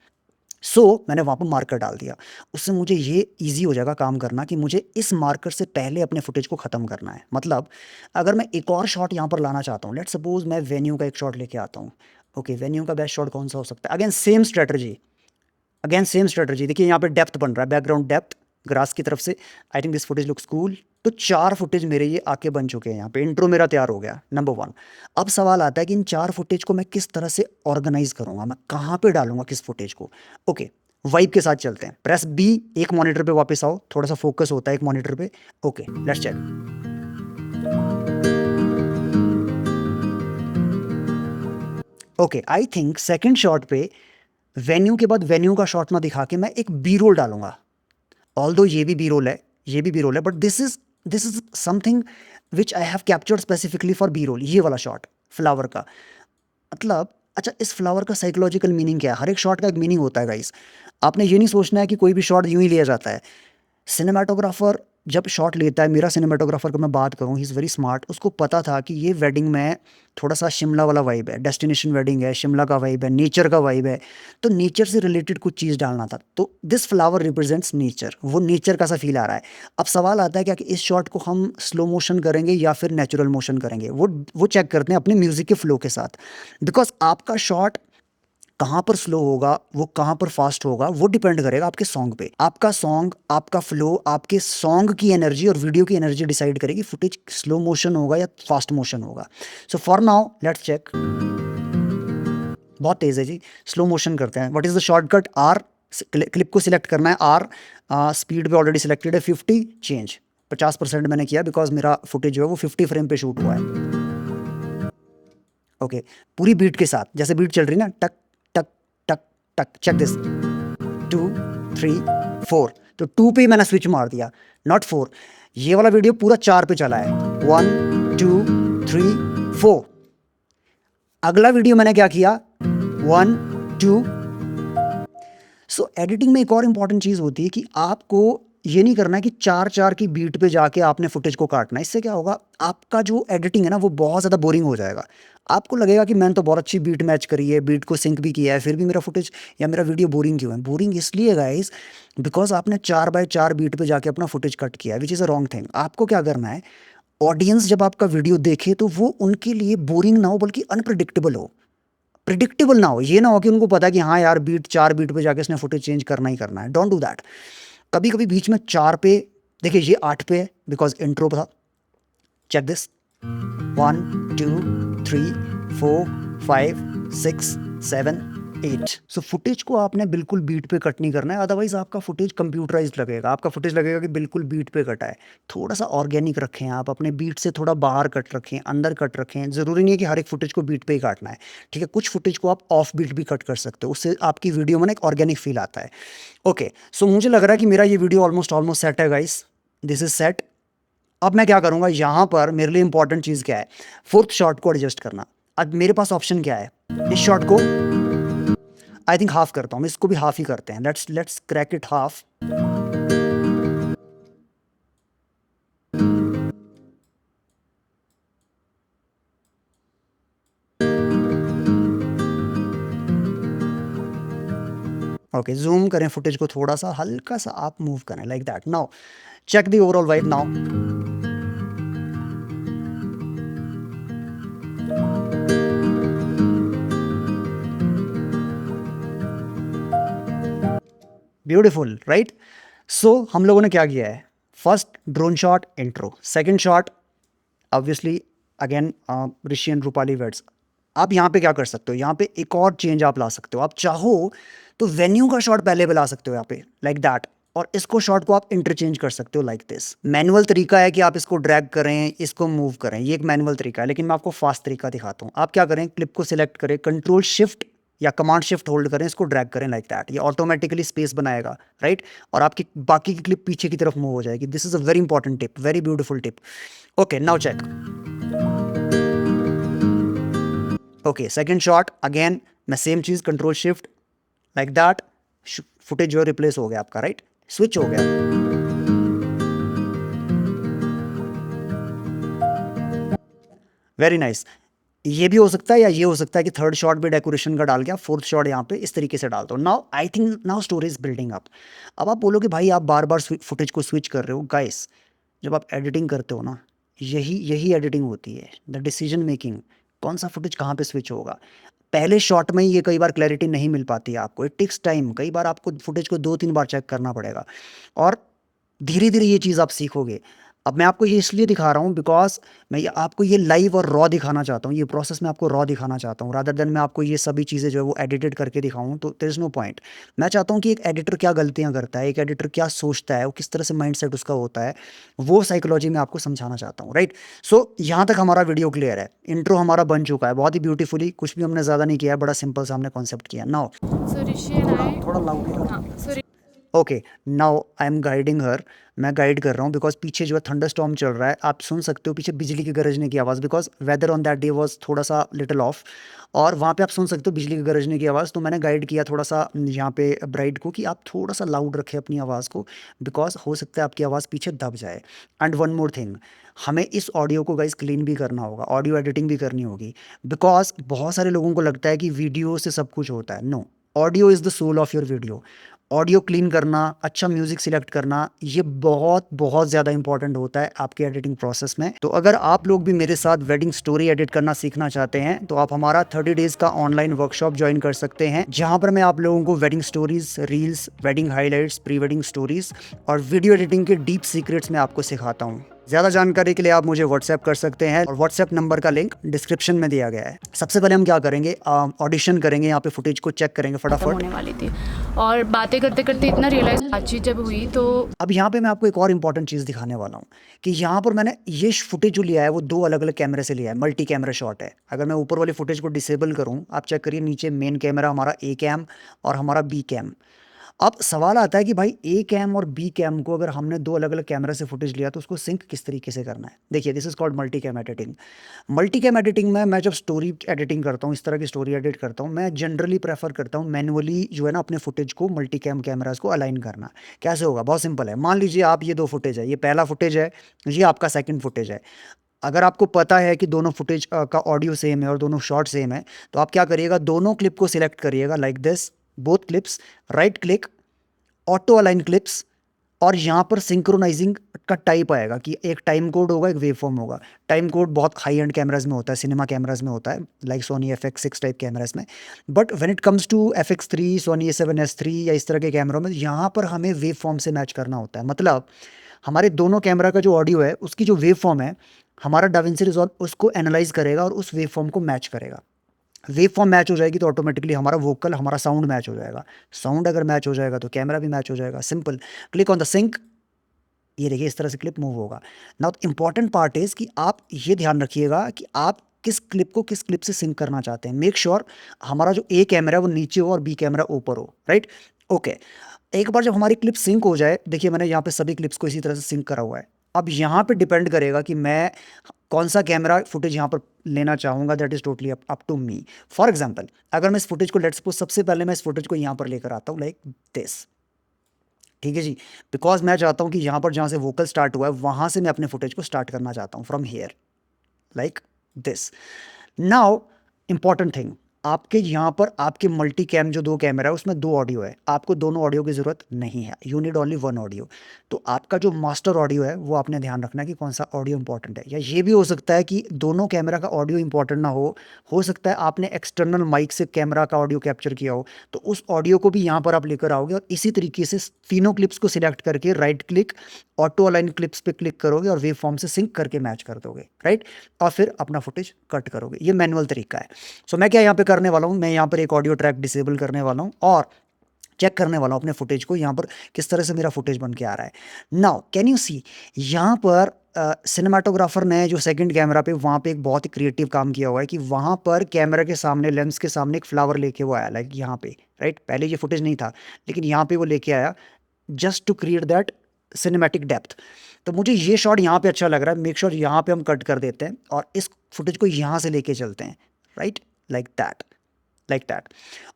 A: मैंने वहाँ पर मार्कर डाल दिया। उससे मुझे ये ईजी हो जाएगा काम करना कि मुझे इस मार्कर से पहले अपने फुटेज को ख़त्म करना है। मतलब अगर मैं एक और शॉट यहाँ पर लाना चाहता हूँ, लेट्स सपोज मैं वेन्यू का एक शॉट लेके आता हूँ। ओके, वेन्यू का बेस्ट शॉट कौन सा हो सकता है? अगेन सेम स्ट्रेटजी, देखिए यहाँ पे डेप्थ बन रहा है, बैकग्राउंड डेप्थ ग्रास की तरफ से। आई think this footage looks cool. तो 4 फुटेज मेरे ये आके बन चुके हैं। यहाँ पे इंट्रो मेरा तैयार हो गया, नंबर 1। अब सवाल आता है कि इन 4 फुटेज को मैं किस तरह से ऑर्गेनाइज करूँगा, मैं कहाँ पे डालूंगा किस फुटेज को। ओके, वाइब के साथ चलते हैं। प्रेस बी, एक मॉनिटर पे वापस आओ, थोड़ा सा फोकस होता है एक मॉनिटर पे। Okay, let's check. Okay, I think second shot पे वेन्यू के बाद वेन्यू का शॉट ना दिखा के मैं एक बी रोल डालूंगा। ऑल्दो ये भी बी रोल है, ये भी बी रोल है, but this is something which I have captured specifically for B roll. ये वाला शॉट फ्लावर का, मतलब अच्छा, इस फ्लावर का साइकोलॉजिकल मीनिंग क्या है? हर एक शॉट का एक मीनिंग होता है गाइस। आपने ये नहीं सोचना है कि कोई भी शॉट यूं ही लिया जाता है। सिनेमाटोग्राफर जब शॉट लेता है, मेरा सिनेमाटोग्राफर को मैं बात करूँ, ही इज़ वेरी स्मार्ट। उसको पता था कि ये वेडिंग में थोड़ा सा शिमला वाला वाइब है, डेस्टिनेशन वेडिंग है, शिमला का वाइब है, नेचर का वाइब है, तो नेचर से रिलेटेड कुछ चीज़ डालना था। तो दिस फ्लावर रिप्रेजेंट्स नेचर, वो नेचर का सा फील आ रहा है। अब सवाल आता है क्या कि इस शॉट को हम स्लो मोशन करेंगे या फिर नेचुरल मोशन करेंगे? वो चेक करते हैं अपने म्यूज़िक के फ्लो के साथ। बिकॉज आपका शॉट कहाँ पर स्लो होगा, वो कहाँ पर फास्ट होगा, वो डिपेंड करेगा आपके सॉन्ग पे। आपका सॉन्ग, आपका फ्लो, आपके सॉन्ग की एनर्जी और वीडियो की एनर्जी डिसाइड करेगी फुटेज स्लो मोशन होगा या फास्ट मोशन होगा। So for now let's check. बहुत तेज़ है जी, स्लो मोशन करते हैं। What is the shortcut? R, clip को सिलेक्ट करना है, आर, स्पीड पे ऑलरेडी सिलेक्टेड है, 50 चेंज, 50% मैंने किया बिकॉज मेरा फुटेज जो है वो 50 फ्रेम पे शूट हुआ है। ओके, पूरी बीट के साथ, जैसे बीट चल रही ना, टक टक टक टक, चेक दिस, 2 3 4। तो 2 पे ही मैंने स्विच मार दिया, नॉट 4। ये वाला वीडियो पूरा 4 पे चला है, 1 2 3 4। अगला वीडियो मैंने क्या किया, 1 2। सो एडिटिंग में एक और इंपॉर्टेंट चीज़ होती है कि आपको ये नहीं करना है कि 4-4 की बीट पे जाके आपने फुटेज को काटना है। इससे क्या होगा, आपका जो एडिटिंग है ना वो बहुत ज़्यादा बोरिंग हो जाएगा। आपको लगेगा कि मैंने तो बहुत अच्छी बीट मैच करी है, बीट को सिंक भी किया है, फिर भी मेरा फुटेज या मेरा वीडियो बोरिंग क्यों है? बोरिंग इसलिए गाइस बिकॉज आपने 4x4 बीट पे जाके अपना फुटेज कट किया है, which is a wrong thing. आपको क्या करना है, ऑडियंस जब आपका वीडियो देखे तो वो उनके लिए बोरिंग ना हो बल्कि अनप्रिडिक्टेबल हो, प्रिडिक्टेबल ना हो। ये ना हो कि उनको पता है कि हाँ यार बीट 4 बीट पे जाके इसने फुटेज चेंज करना ही करना है। Don't do that. कभी कभी बीच में 4 पे, देखिए ये 8 पे है बिकॉज इंट्रो था। Check this, 1 2 3 4 5 6 7 8। सो फुटेज को आपने बिल्कुल बीट पे कट नहीं करना है, अदरवाइज आपका फुटेज कंप्यूटराइज्ड लगेगा। आपका फुटेज लगेगा कि बिल्कुल बीट पे कटा है। थोड़ा सा ऑर्गेनिक रखें आप, अपने बीट से थोड़ा बाहर कट रखें, अंदर कट रखें। ज़रूरी नहीं है कि हर एक फुटेज को बीट पे ही काटना है, ठीक है। कुछ फुटेज को आप ऑफ बीट भी कट कर सकते हो, उससे आपकी वीडियो में ना एक ऑर्गेनिक फील आता है। ओके, सो मुझे लग रहा है कि मेरा ये वीडियो ऑलमोस्ट सेट है गाइस, दिस इज सेट। अब मैं क्या करूंगा, यहाँ पर मेरे लिए इंपॉर्टेंट चीज़ क्या है, फोर्थ शॉट को एडजस्ट करना। अब मेरे पास ऑप्शन क्या है, इस शॉट को आई थिंक हाफ करता हूँ, इसको भी हाफ ही करते हैं। Let's crack it half. Okay, zoom करें फुटेज को, थोड़ा सा हल्का सा आप मूव करें like that. Now check the overall vibe now. Beautiful, right. So हम लोगों ने क्या किया है, first drone shot intro, second shot obviously again Rishi and Rupali words. आप यहाँ पे क्या कर सकते हो, यहाँ पे एक और चेंज आप ला सकते हो। आप चाहो तो वेन्यू का शॉट पहले पे ला सकते हो यहाँ पे लाइक दैट, और इसको शॉट को आप इंटरचेंज कर सकते हो लाइक दिस। मैनुअल तरीका है कि आप इसको ड्रैग करें, इसको मूव करें, ये एक मैनुअल तरीका है, लेकिन मैं आपको फास्ट तरीका दिखाता हूँ। आप क्या करें, क्लिप को सिलेक्ट करें, कंट्रोल शिफ्ट या कमांड शिफ्ट होल्ड करें, इसको ड्रैग करें लाइक दैट, ये ऑटोमेटिकली स्पेस बनाएगा, राइट। और आपकी बाकी की क्लिप पीछे की तरफ मूव हो जाएगी। This is a very important tip, very beautiful tip. Okay, now check. Okay, second shot again मैं सेम चीज, control shift like that, footage जो है रिप्लेस हो गया आपका, राइट, स्विच हो गया। Very nice. ये भी हो सकता है या ये हो सकता है कि थर्ड शॉट भी डेकोरेशन का डाल के आप फोर्थ शॉट यहाँ पे इस तरीके से डाल दो। Now I think now story is building up. अब आप बोलोगे भाई आप बार बार फुटेज को स्विच कर रहे हो। गाइस, जब आप एडिटिंग करते हो ना, यही एडिटिंग होती है, द डिसीजन मेकिंग, कौन सा फुटेज कहाँ पे स्विच होगा। पहले शॉट में ही ये कई बार क्लैरिटी नहीं मिल पाती है आपको, इट टेक्स टाइम। कई बार आपको फुटेज को 2-3 बार चेक करना पड़ेगा और धीरे धीरे ये चीज़ आप सीखोगे। अब मैं आपको ये इसलिए दिखा रहा हूँ बिकॉज मैं आपको ये लाइव और रॉ दिखाना चाहता हूँ, ये प्रोसेस मैं आपको रॉ दिखाना चाहता हूँ, रादर देन मैं आपको ये सभी चीज़ें जो है वो एडिटेड करके दिखाऊँ, तो देयर इज़ नो पॉइंट। मैं चाहता हूँ कि एक एडिटर क्या गलतियाँ करता है, एक एडिटर क्या सोचता है, वो किस तरह से माइंडसेट उसका होता है, वो साइकोलॉजी में आपको समझाना चाहता हूँ, राइट। सो यहाँ तक हमारा वीडियो क्लियर है, इंट्रो हमारा बन चुका है बहुत ही ब्यूटीफुली, कुछ भी हमने ज़्यादा नहीं किया है, बड़ा सिंपल सा हमने कॉन्सेप्ट किया। Now
B: So Rishi and I.
A: थोड़ा लाउड।
B: हाँ, so
A: okay, now I am guiding her, मैं गाइड कर रहा हूँ बिकॉज पीछे जो है थंडरस्टॉर्म चल रहा है, आप सुन सकते हो पीछे बिजली की गरजने की आवाज़, because weather on that day was थोड़ा सा लिटिल ऑफ, और वहाँ पे आप सुन सकते हो बिजली की गरजने की आवाज़। तो मैंने गाइड किया थोड़ा सा यहाँ पे ब्राइड को कि आप थोड़ा सा लाउड रखें अपनी आवाज़ को, बिकॉज हो सकता है आपकी आवाज़ पीछे दब जाए। एंड वन मोर थिंग, हमें इस ऑडियो को गाइस क्लीन भी करना होगा, ऑडियो एडिटिंग भी करनी होगी, बिकॉज बहुत सारे लोगों को लगता है कि वीडियो से सब कुछ होता है। No, audio is the soul of your video. Audio clean करना, अच्छा म्यूजिक सिलेक्ट करना, ये बहुत बहुत ज़्यादा इंपॉर्टेंट होता है आपके एडिटिंग प्रोसेस में। तो अगर आप लोग भी मेरे साथ वेडिंग स्टोरी एडिट करना सीखना चाहते हैं तो आप हमारा 30 डेज का ऑनलाइन वर्कशॉप ज्वाइन कर सकते हैं, जहां पर मैं आप लोगों को wedding stories, reels, wedding highlights, pre wedding stories और वीडियो एडिटिंग के डीप सीक्रेट्स में आपको सिखाता हूँ। ज़्यादा जानकारी के लिए आप मुझे व्हाट्सएप कर सकते हैं और व्हाट्सएप नंबर का लिंक डिस्क्रिप्शन में दिया गया है। सबसे पहले हम क्या करेंगे, ऑडिशन करेंगे, यहाँ पे फुटेज को चेक करेंगे
B: खत्म
A: फटाफट।
B: होने वाली थी और बातें करते करते इतना रियलाइज, बातचीत जब हुई तो
A: अब यहाँ पे मैं आपको एक और इंपॉर्टेंट चीज़ दिखाने वाला हूँ कि यहाँ पर मैंने ये फुटेज जो लिया है वो 2 अलग अलग कैमरे से लिया है, मल्टी कैमरा शॉट है। अगर मैं ऊपर वाली फुटेज को डिसेबल करूँ, आप चेक करिए नीचे मेन कैमरा हमारा ए कैम और हमारा बी कैम। अब सवाल आता है कि भाई ए कैम और बी कैम को अगर हमने 2 अलग अलग कैमरा से फुटेज लिया तो उसको सिंक किस तरीके से करना है। देखिए, this is called multi cam editing. Multi cam editing में मैं जब स्टोरी एडिटिंग करता हूँ, इस तरह की स्टोरी एडिट करता हूँ, मैं जनरली प्रेफर करता हूँ मैनुअली जो है ना अपने फुटेज को मल्टी कैम कैमराज को अलाइन करना। कैसे होगा, बहुत सिंपल है। मान लीजिए आप ये 2 फुटेज है, ये पहला फुटेज है, ये आपका सेकंड फुटेज है। अगर आपको पता है कि दोनों फुटेज का ऑडियो सेम है और दोनों शॉट सेम है, तो आप क्या करिएगा, दोनों क्लिप को सिलेक्ट करिएगा like this, both clips, right click, auto align clips, और यहाँ पर सिंक्रोनाइजिंग का टाइप आएगा कि एक टाइम कोड होगा, एक वेव फॉर्म होगा। टाइम कोड बहुत हाई एंड कैमराज में होता है, सिनेमा कैमराज में होता है, like Sony FX6 type cameras में। But when it comes to FX3, Sony A7S3 या इस तरह के कैमरों में, यहाँ पर हमें वेव फॉर्म से मैच करना होता है। मतलब हमारे दोनों कैमरा का जो ऑडियो है उसकी जो वेव फॉर्म है, हमारा डाविंसी रिजॉल्व उसको एनालाइज करेगा और उस वेव फॉर्म को मैच करेगा। वेव फॉर्म मैच हो जाएगी तो ऑटोमेटिकली हमारा वोकल, हमारा साउंड मैच हो जाएगा। साउंड अगर मैच हो जाएगा तो कैमरा भी मैच हो जाएगा। Simple, click on the sync, ये देखिए इस तरह से क्लिप मूव होगा। नाउ इंपॉर्टेंट पार्ट इज कि आप ये ध्यान रखिएगा कि आप किस क्लिप को किस क्लिप से सिंक करना चाहते हैं। मेक श्योर हमारा जो ए कैमरा है वो नीचे हो और बी कैमरा ऊपर हो, राइट? ओके, एक बार जब हमारी क्लिप सिंक हो जाए, देखिए मैंने यहाँ पे सभी क्लिप्स को इसी तरह से सिंक करा हुआ है। अब यहाँ पे डिपेंड करेगा कि मैं कौन सा कैमरा फुटेज यहाँ पर लेना चाहूँगा, that is totally up to me. For example, अगर मैं इस फुटेज को, लेट्स सपोज सबसे पहले मैं इस फुटेज को यहाँ पर लेकर आता हूँ लाइक दिस, ठीक है जी, बिकॉज मैं चाहता हूँ कि यहाँ पर जहाँ से वोकल स्टार्ट हुआ है वहाँ से मैं अपने फुटेज को स्टार्ट करना चाहता हूँ, from here like this. Now important thing, आपके यहाँ पर आपके मल्टी कैम जो दो कैमरा है उसमें दो ऑडियो है, आपको दोनों ऑडियो की ज़रूरत नहीं है, you need only one audio. तो आपका जो मास्टर ऑडियो है वो आपने ध्यान रखना है कि कौन सा ऑडियो इंपॉर्टेंट है। या ये भी हो सकता है कि दोनों कैमरा का ऑडियो इंपॉर्टेंट ना हो सकता है आपने एक्सटर्नल माइक से कैमरा का ऑडियो कैप्चर किया हो, तो उस ऑडियो को भी यहाँ पर आप लेकर आओगे और इसी तरीके से तीनों क्लिप्स को सिलेक्ट करके right click, auto align clips पे क्लिक करोगे और वेव फॉर्म से सिंक करके मैच कर दोगे, राइट? और फिर अपना फुटेज कट करोगे। ये मैनुअल तरीका है। सो मैं क्या यहाँ पे करने वाला हूँ, मैं यहाँ पर एक ऑडियो ट्रैक डिसेबल करने वाला हूँ और चेक करने वाला हूँ अपने फुटेज को, यहाँ पर किस तरह से मेरा फुटेज बन के आ रहा है। नाउ कैन यू सी, यहाँ पर सिनेमाटोग्राफर ने जो सेकंड कैमरा पे, वहाँ पे एक बहुत ही क्रिएटिव काम किया हुआ है कि वहाँ पर कैमरा के सामने, लेंस के सामने एक फ्लावर लेके वो आया, लाइक यहाँ पे, राइट? पहले ये फुटेज नहीं था लेकिन यहाँ पे वो लेके आया just to create that cinematic depth. तो मुझे ये शॉट यहाँ पे अच्छा लग रहा है, मेक श्योर यहाँ पे हम कट कर देते हैं और इस फुटेज को यहाँ से लेके चलते हैं, राइट? Like that.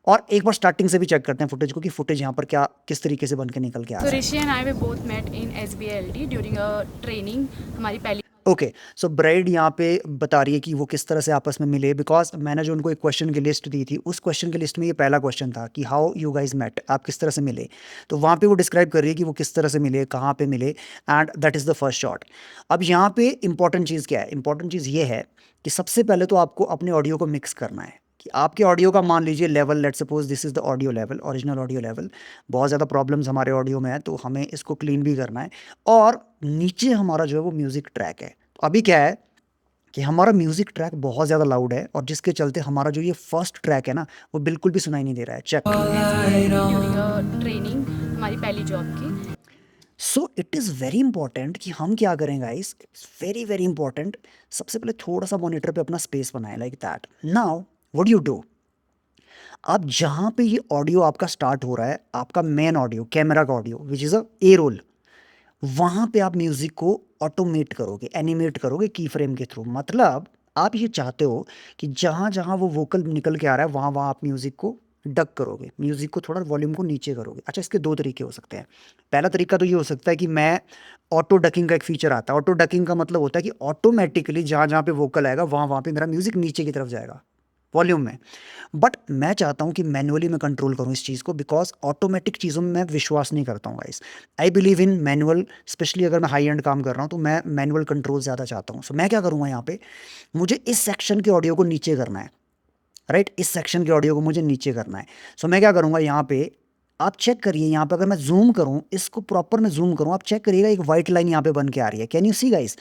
A: और एक बार स्टार्टिंग से भी चेक करते हैं फुटेज को कि फुटेज यहाँ पर क्या किस तरीके से बन के निकल के आ
B: So
A: रहा है।
B: Rishi and I we both met in SBLD during a training. हमारी पहली
A: ओके, सो ब्राइड यहाँ पे बता रही है कि वो किस तरह से आपस में मिले, बिकॉज मैंने जो उनको एक क्वेश्चन की लिस्ट दी थी, उस क्वेश्चन की लिस्ट में ये पहला क्वेश्चन था कि हाउ यू गाइज मेट, आप किस तरह से मिले। तो वहाँ पे वो डिस्क्राइब कर रही है कि वो किस तरह से मिले, कहाँ पे मिले, and that is the first shot. अब यहाँ पे इंपॉर्टेंट चीज़ क्या है? इंपॉर्टेंट चीज़ ये है कि सबसे पहले तो आपको अपने ऑडियो को मिक्स करना है कि आपके ऑडियो का, मान लीजिए level, let's suppose this is the audio level, original audio level. बहुत ज़्यादा प्रॉब्लम्स हमारे ऑडियो में है तो हमें इसको क्लीन भी करना है। और नीचे हमारा जो है वो म्यूज़िक ट्रैक है। तो अभी क्या है कि हमारा म्यूज़िक ट्रैक बहुत ज़्यादा लाउड है और जिसके चलते हमारा जो ये फर्स्ट ट्रैक है ना वो बिल्कुल भी सुनाई नहीं दे रहा है। चेक।
B: during a training, हमारी पहली जॉब की।
A: So it is very important कि हम क्या करें guys, it's very very important. सबसे पहले थोड़ा सा मॉनिटर पे अपना स्पेस बनाएं like that. Now what you do, आप जहाँ पे ये ऑडियो आपका स्टार्ट हो रहा है, आपका मेन ऑडियो, कैमरा का audio which is a A roll, वहाँ पे आप म्यूज़िक को ऑटोमेट करोगे, एनिमेट करोगे की फ्रेम के थ्रू। मतलब आप ये चाहते हो कि जहाँ जहाँ वो वोकल निकल के आ रहा है वहाँ वहाँ आप म्यूज़िक को डक करोगे, म्यूज़िक को थोड़ा वॉल्यूम को नीचे करोगे। अच्छा, इसके दो तरीके हो सकते हैं। पहला तरीका तो ये हो सकता है कि मैं, ऑटो डकिंग का एक फीचर आता है। ऑटो डकिंग का मतलब होता है कि ऑटोमेटिकली जहाँ जहाँ पे वोकल आएगा वहाँ वहाँ पे मेरा म्यूज़िक नीचे की तरफ जाएगा वॉल्यूम में। बट मैं चाहता हूँ कि मैनुअली मैं कंट्रोल करूँ इस चीज़ को, बिकॉज ऑटोमेटिक चीज़ों में मैं विश्वास नहीं करता हूँ guys. I believe in manual, specially अगर मैं हाई एंड काम कर रहा हूँ तो मैं मैनुअल कंट्रोल ज़्यादा चाहता हूँ। सो मैं क्या करूँगा, यहाँ पे मुझे इस सेक्शन के ऑडियो को नीचे करना है, राइट? इस सेक्शन के ऑडियो को मुझे नीचे करना है। सो मैं क्या करूँगा, यहाँ पे आप चेक करिए, यहाँ पे अगर मैं जूम करूँ, इसको प्रॉपर मैं जूम करूँ, आप चेक करिएगा एक वाइट लाइन यहाँ पे बन के आ रही है। Can you see guys?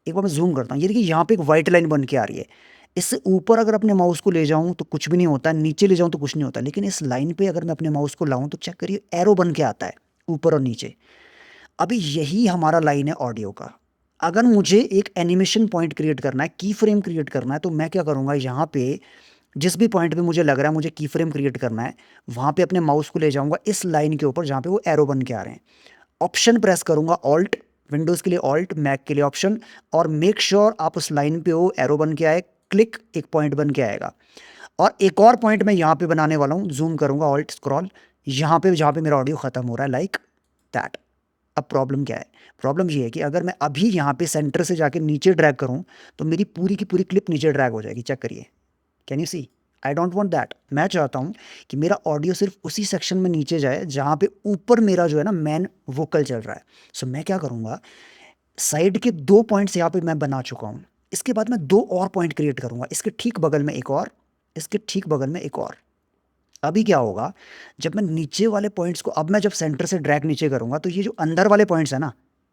A: एक बार मैं जूम करता हूँ, ये देखिए यहाँ पे एक वाइट लाइन बन के आ रही है। इससे ऊपर अगर अपने माउस को ले जाऊँ तो कुछ भी नहीं होता, नीचे ले जाऊँ तो कुछ नहीं होता, लेकिन इस लाइन पे अगर मैं अपने माउस को लाऊँ तो चेक करिए एरो बन के आता है ऊपर और नीचे। अभी यही हमारा लाइन है ऑडियो का। अगर मुझे एक एनिमेशन पॉइंट क्रिएट करना है, की फ्रेम क्रिएट करना है, तो मैं क्या करूँगा, यहाँ पे जिस भी पॉइंट पे मुझे लग रहा है मुझे की फ्रेम क्रिएट करना है, वहाँ पे अपने माउस को ले जाऊँगा इस लाइन के ऊपर जहाँ पे वो एरो बन के आ रहे हैं। ऑप्शन प्रेस करूँगा, ऑल्ट, विंडोज़ के लिए ऑल्ट, मैक के लिए ऑप्शन, और मेक श्योर आप उस लाइन पे हो, एरो बन के आए, क्लिक, एक पॉइंट बन के आएगा। और एक और पॉइंट मैं यहाँ पे बनाने वाला हूँ, जूम करूँगा, ऑल्ट स्क्रॉल, यहाँ पे जहाँ पे मेरा ऑडियो ख़त्म हो रहा है, लाइक दैट। अब प्रॉब्लम क्या है? प्रॉब्लम ये है कि अगर मैं अभी यहाँ पे सेंटर से जाके नीचे ड्रैग करूँ तो मेरी पूरी की पूरी क्लिप नीचे ड्रैग हो जाएगी। चेक करिए, can you see? I don't want that. मैं चाहता हूँ कि मेरा ऑडियो सिर्फ उसी सेक्शन में नीचे जाए जहाँ पे ऊपर मेरा जो है ना मेन वोकल चल रहा है। सो मैं क्या करूँगा, साइड के 2 पॉइंट्स यहाँ पे मैं बना चुका हूँ। इसके बाद मैं 2 और पॉइंट क्रिएट करूँगा, इसके ठीक बगल में एक और, इसके ठीक बगल में एक और। अभी क्या होगा, जब मैं नीचे वाले पॉइंट्स को, अब मैं जब सेंटर से ड्रैग नीचे करूँगा तो ये जो अंदर वाले पॉइंट्स हैं ना,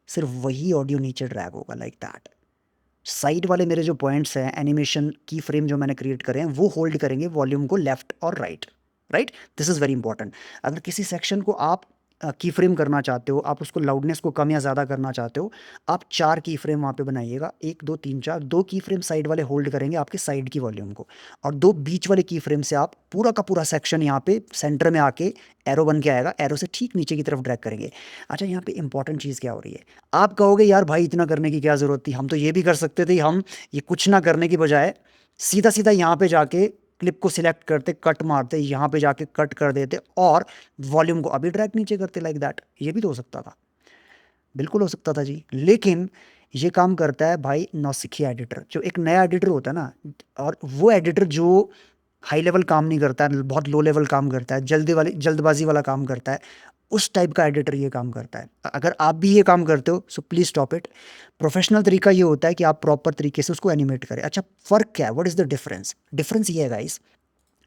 A: सिर्फ वही ऑडियो नीचे ड्रैग होगा लाइक दैट। साइड वाले मेरे जो पॉइंट्स हैं, एनिमेशन की फ्रेम जो मैंने क्रिएट करे हैं, वो होल्ड करेंगे वॉल्यूम को लेफ्ट और right. Right, this is very important. अगर किसी सेक्शन को आप की फ्रेम करना चाहते हो, आप उसको लाउडनेस को कम या ज़्यादा करना चाहते हो, आप 4 की फ्रेम वहाँ पे बनाइएगा, 1 2 3 4। 2 की फ्रेम साइड वाले होल्ड करेंगे आपके साइड की वॉल्यूम को, और 2 बीच वाले की फ्रेम से आप पूरा का पूरा सेक्शन यहाँ पे सेंटर में आके एरो बन के आएगा, एरो से ठीक नीचे की तरफ ड्रैग करेंगे। अच्छा, यहाँ पे इंपॉर्टेंट चीज़ क्या हो रही है, आप कहोगे यार भाई इतना करने की क्या ज़रूरत थी, हम तो ये भी कर सकते थे, हम ये कुछ ना करने की बजाय सीधा सीधा यहाँ पे जाके क्लिप को सिलेक्ट करते, कट मारते, यहाँ पे जाके कट कर देते और वॉल्यूम को अभी ड्रैग नीचे करते लाइक दैट। ये भी तो हो सकता था, बिल्कुल हो सकता था जी। लेकिन ये काम करता है भाई नौसिखिया एडिटर, जो एक नया एडिटर होता है ना, और वो एडिटर जो हाई लेवल काम नहीं करता है, बहुत लो लेवल काम करता है, जल्दबाजी वाला काम करता है, उस टाइप का एडिटर ये काम करता है। अगर आप भी ये काम करते हो so please stop it. Professional तरीका ये होता है कि आप प्रॉपर तरीके से उसको एनिमेट करें। अच्छा, फ़र्क क्या है, what is the difference? Difference ये है गाइस,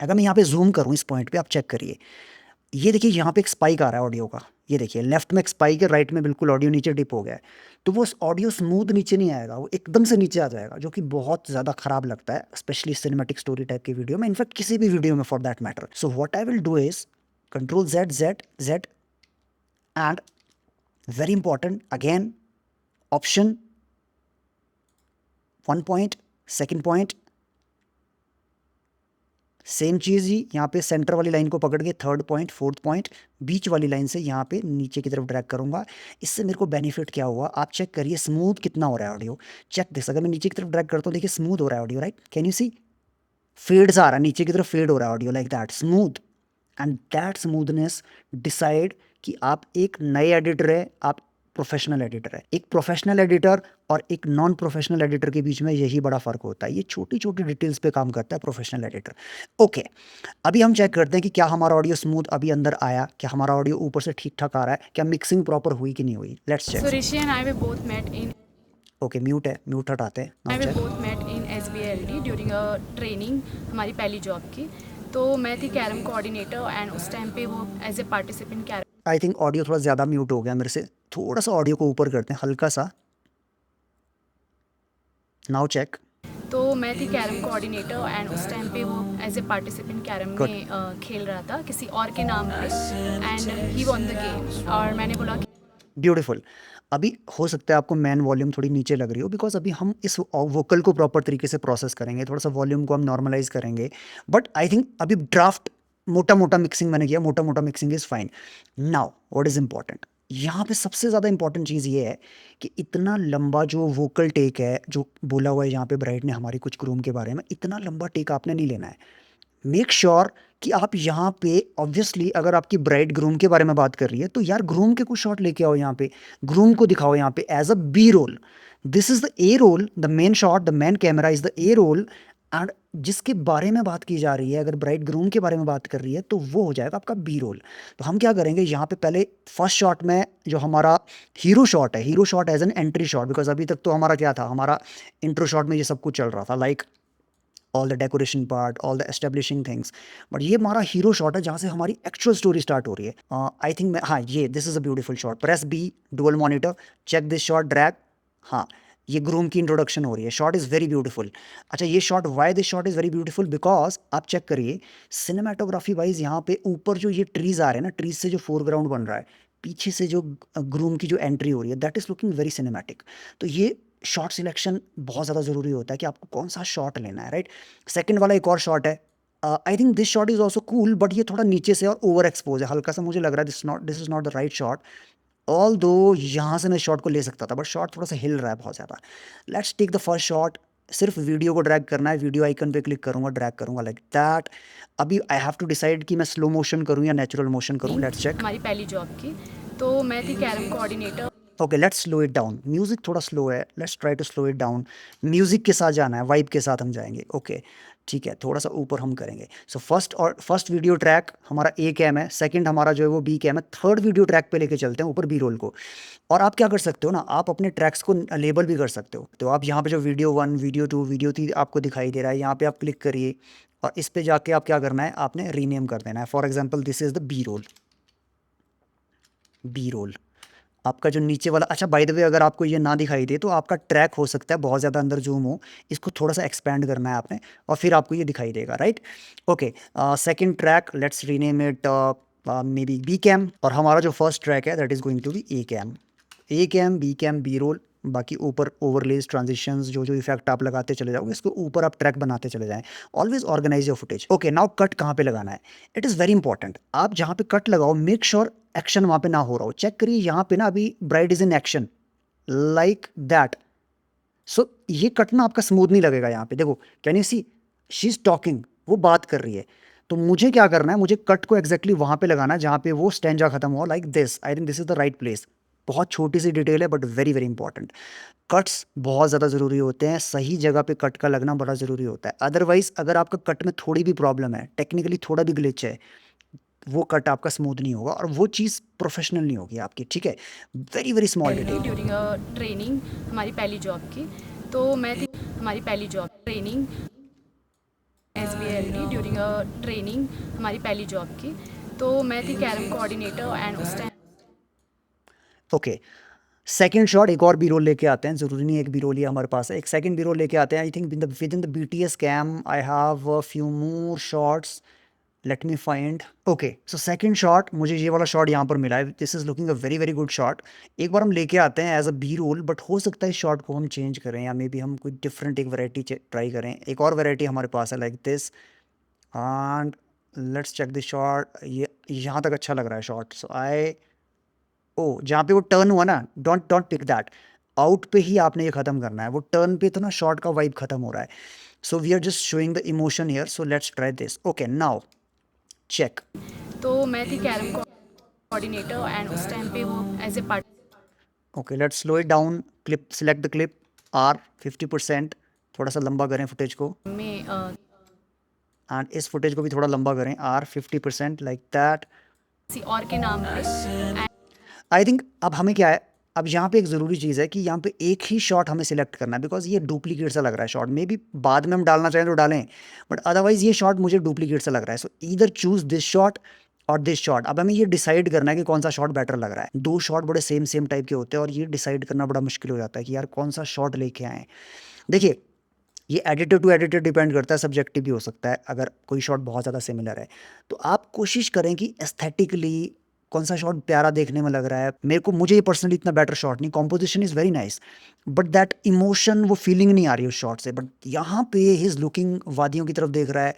A: अगर मैं यहाँ पे जूम करूँ इस पॉइंट पे, आप चेक करिए, ये देखिए यहाँ पे एक स्पाइक आ रहा है ऑडियो का, ये देखिए लेफ्ट में एक स्पाइक है, राइट में बिल्कुल ऑडियो नीचे डिप हो गया है। तो वो ऑडियो स्मूथ नीचे नहीं आएगा, वो एकदम से नीचे आ जाएगा, जो कि बहुत ज़्यादा ख़राब लगता है, स्पेशली सिनेमैटिक स्टोरी टाइप की वीडियो में, इनफैक्ट किसी भी वीडियो में for that matter. So what I will do is control Z Z Z and very important again option 1 point, second point, same चीज़ ही यहाँ पे सेंटर वाली लाइन को पकड़ के 3rd पॉइंट, 4th पॉइंट, बीच वाली लाइन से यहाँ पे नीचे की तरफ ड्रैग करूँगा। इससे मेरे को बेनिफिट क्या हुआ, आप चेक करिए स्मूथ कितना हो रहा है ऑडियो। चेक दिस, अगर मैं नीचे की तरफ ड्रैग करता हूँ, देखिए स्मूथ हो रहा है audio, right, can you see? Fades आ रहा है, नीचे की तरफ फेड हो रहा है audio like that, smooth. And that smoothness decide कि आप एक नए एडिटर है, आप प्रोफेशनल एडिटर है। एक प्रोफेशनल एडिटर और एक नॉन प्रोफेशनल एडिटर के बीच में यही बड़ा फ़र्क होता है। ये छोटी छोटी डिटेल्स पे काम करता है प्रोफेशनल एडिटर। ओके, अभी हम चेक करते हैं कि क्या हमारा ऑडियो स्मूथ अभी अंदर आया, क्या हमारा ऑडियो ऊपर से ठीक ठाक आ रहा है, क्या मिक्सिंग प्रॉपर हुई कि नहीं हुई। Let's
B: So
A: check.
B: Rishi and I we both met in
A: okay, mute है, म्यूट हटाते हैं।
B: I
A: now
B: we
A: check.
B: both met in SBLD during a training, हमारी पहली जॉब की। तो मैं थी कैरम कोऑर्डिनेटर एंड उस टाइम पे वो as a participant carrom,
A: I think audio थोड़ा ज़्यादा म्यूट हो गया मेरे से, थोड़ा सा ऑडियो को ऊपर करते हैं हल्का सा। Now check.
B: तो मैं थी कैरम कोऑर्डिनेटर एंड उस टाइम पे वो as a participant carrom
A: Good.
B: में खेल रहा था किसी और के नाम पे and he won the game. और मैंने बोला कि
A: ब्यूटीफुल। अभी हो सकता है आपको मैन वॉल्यूम थोड़ी नीचे लग रही हो, बिकॉज अभी हम इस वोकल को प्रॉपर तरीके से प्रोसेस करेंगे, थोड़ा सा वॉल्यूम को हम नॉर्मलाइज करेंगे। बट आई थिंक अभी ड्राफ्ट मोटा मोटा मिक्सिंग मैंने किया, मोटा मोटा mixing is fine. Now what is important, यहाँ पे सबसे ज़्यादा इंपॉर्टेंट चीज़ ये है कि इतना लंबा जो वोकल टेक है, जो बोला हुआ है यहाँ पे ब्राइट ने हमारी कुछ ग्रूम के बारे में, इतना लंबा टेक आपने नहीं लेना है। मेक श्योर कि आप यहाँ पे ऑब्वियसली अगर आपकी ब्राइड ग्रूम के बारे में बात कर रही है तो यार ग्रूम के कुछ शॉट लेके आओ, यहाँ पे ग्रूम को दिखाओ यहाँ पे as a B roll. This is the A roll, the main shot, the main camera is the A roll. And जिसके बारे में बात की जा रही है, अगर ब्राइड ग्रूम के बारे में बात कर रही है तो वो हो जाएगा आपका बी रोल। तो हम क्या करेंगे, यहाँ पे पहले फर्स्ट शॉट में जो हमारा हीरो शॉट है, hero shot as an entry shot, because अभी तक तो हमारा क्या था, हमारा इंट्रो शॉट में ये सब कुछ चल रहा था, like all the decoration part, all the establishing things. But ये हमारा हीरो शॉट है जहाँ से हमारी एक्चुअल स्टोरी स्टार्ट हो रही है। आई थिंक हाँ, ये this is a beautiful shot, press B, dual monitor, check this shot, drag. हाँ, ये ग्रूम की इंट्रोडक्शन हो रही है, शॉट इज़ वेरी ब्यूटीफुल। अच्छा, ये shot, why this shot is very beautiful, because आप चेक करिए सिनेमाटोग्राफी वाइज यहाँ पे ऊपर जो ये ट्रीज़ आ रहे हैं ना, ट्रीज से जो फोरग्राउंड बन रहा है, पीछे से जो ग्रूम की जो एंट्री हो रही है, that is looking very cinematic. तो ये शॉट सिलेक्शन बहुत ज़्यादा ज़रूरी होता है कि आपको कौन सा शॉट लेना है, राइट। सेकंड वाला एक और शॉट है, आई think this shot is also cool, but ये थोड़ा नीचे से और ओवर एक्सपोज है, हल्का सा मुझे लग रहा है this is not the right shot. All दो यहाँ से मैं शॉट को ले सकता था, बट शॉट थोड़ा सा हिल रहा है बहुत ज़्यादा। Let's take the first shot. सिर्फ वीडियो को ड्रैग करना है, वीडियो आइकन पे क्लिक करूँगा, ड्रैग करूँगा लाइक दैट। अभी आई हैव टू डिसाइड कि मैं स्लो मोशन करूँ या नेचुरल मोशन करूँ। Let's check.
B: हमारी पहली जॉब की। तो मैं थी carrom coordinator.
A: Okay, let's slow it down. Music थोड़ा स्लो है, let's try to slow it down. Music के साथ जाना है, वाइब के साथ हम जाएंगे। ओके, ठीक है, थोड़ा सा ऊपर हम करेंगे। सो फर्स्ट वीडियो ट्रैक हमारा ए कैम है, सेकंड हमारा जो है वो बी कैम है, थर्ड वीडियो ट्रैक पे लेके चलते हैं ऊपर बी रोल को। और आप क्या कर सकते हो ना, आप अपने ट्रैक्स को लेबल भी कर सकते हो। तो आप यहाँ पे जो वीडियो 1, वीडियो 2, वीडियो 3 आपको दिखाई दे रहा है, यहाँ पे आप क्लिक करिए और इस पे जाके आप क्या करना है, आपने रीनेम कर देना है। For example this is the B roll, B roll आपका जो नीचे वाला। अच्छा बाय द वे, अगर आपको ये ना दिखाई दे तो आपका ट्रैक हो सकता है बहुत ज़्यादा अंदर जूम हो, इसको थोड़ा सा एक्सपैंड करना है आपने और फिर आपको ये दिखाई देगा, right. Okay, second track let's rename it maybe B cam, और हमारा जो फर्स्ट ट्रैक है that is going to be A cam. A cam, B cam, B roll, बाकी ऊपर ओवरलेज, ट्रांजिशंस, जो जो इफेक्ट आप लगाते चले जाओगे इसको ऊपर आप ट्रैक बनाते चले जाएं। Always organize your footage. Okay, now cut कहाँ पे लगाना है, इट इज़ वेरी इंपॉर्टेंट। आप जहाँ पे कट लगाओ मेक श्योर एक्शन वहाँ पे ना हो रहा हो। चेक करिए यहाँ पे ना अभी bride is in action like that. So ये कट ना आपका स्मूथ नहीं लगेगा। यहाँ पे देखो, can you see, she is talking, वो बात कर रही है। तो मुझे क्या करना है, मुझे कट को एग्जैक्टली वहाँ पे लगाना है जहाँ पे वो स्टैंजा खत्म हो, like this. I think this is the right place. बहुत छोटी सी डिटेल है but very very important. Cuts बहुत ज़्यादा ज़रूरी होते हैं, सही जगह पे कट का लगना बड़ा ज़रूरी होता है। अदरवाइज अगर आपका कट में थोड़ी भी प्रॉब्लम है, टेक्निकली थोड़ा भी ग्लिच है, वो कट आपका स्मूथ नहीं होगा और वो चीज़ प्रोफेशनल नहीं होगी आपकी, ठीक है। Very very small detail.
B: During a training हमारी पहली जॉब की, तो मैं थी हमारी पहली job training SBLD during a training हमारी पहली जॉब की, तो मैं थी कैरम कोऑर्डिनेटर एंड उस टाइम
A: ओके, सेकंड शॉट एक और बी रोल लेके आते हैं, ज़रूरी नहीं एक बी रोल ही हमारे पास है, एक सेकंड बी रोल लेके आते हैं। I think within the BTS cam I have a few more shots, let me find. Okay, so second shot, मुझे ये वाला शॉट यहाँ पर मिला है, this is looking a very very good shot. एक बार हम लेके आते हैं as a B roll, but हो सकता है इस शॉट को हम चेंज करें या मे बी हम कोई डिफरेंट एक वैरायटी ट्राई करें। एक और वैरायटी हमारे पास है like this, and let's check this shot. ये यहाँ तक अच्छा लग रहा है शॉट। सो आई, ओ जहाँ पे वो टर्न हुआ ना, don't don't pick that, out पे ही आपने ये ख़त्म करना है। वो टर्न पे तो ना शॉट का वाइब ख़त्म हो रहा है। So we are just showing the emotion here, so let's try this. Okay, now check.
B: तो मैं थी कैरम कोऑर्डिनेटर एंड उस टाइम पे वो as a part
A: okay, let's slow it down, clip select the clip, R 50%, थोड़ा सा लंबा करें फुटेज को,
B: में
A: एंड इस फुटेज को भी थोड़ा लंबा करें, आर 50%, लाइक दैट।
B: किसी और के नाम पे
A: आई थिंक अब हमें क्या है, अब यहाँ पे एक ज़रूरी चीज़ है कि यहाँ पे एक ही शॉट हमें सिलेक्ट करना है, बिकॉज ये डुप्लीकेट सा लग रहा है शॉट। मे बी बाद में हम डालना चाहें तो डालें, बट अदरवाइज ये शॉट मुझे डुप्लीकेट सा लग रहा है। सो ईदर चूज दिस शॉट और दिस शॉट। अब हमें ये डिसाइड करना है कि कौन सा शॉट बेटर लग रहा है। दो शॉट बड़े सेम सेम टाइप के होते हैं और ये डिसाइड करना बड़ा मुश्किल हो जाता है कि यार कौन सा शॉट लेके आए। देखिए, ये एडिटर टू एडिटर डिपेंड करता है, सब्जेक्टिव भी हो सकता है अगर कोई शॉट बहुत ज़्यादा सिमिलर है। तो आप कोशिश करें कि एस्थेटिकली कौन सा शॉट प्यारा देखने में लग रहा है। मुझे ये पर्सनली इतना बेटर शॉट नहीं, composition is very nice, but that emotion, वो फीलिंग नहीं आ रही उस शॉट से। बट यहाँ पे ही इज़ लुकिंग, वादियों की तरफ देख रहा है,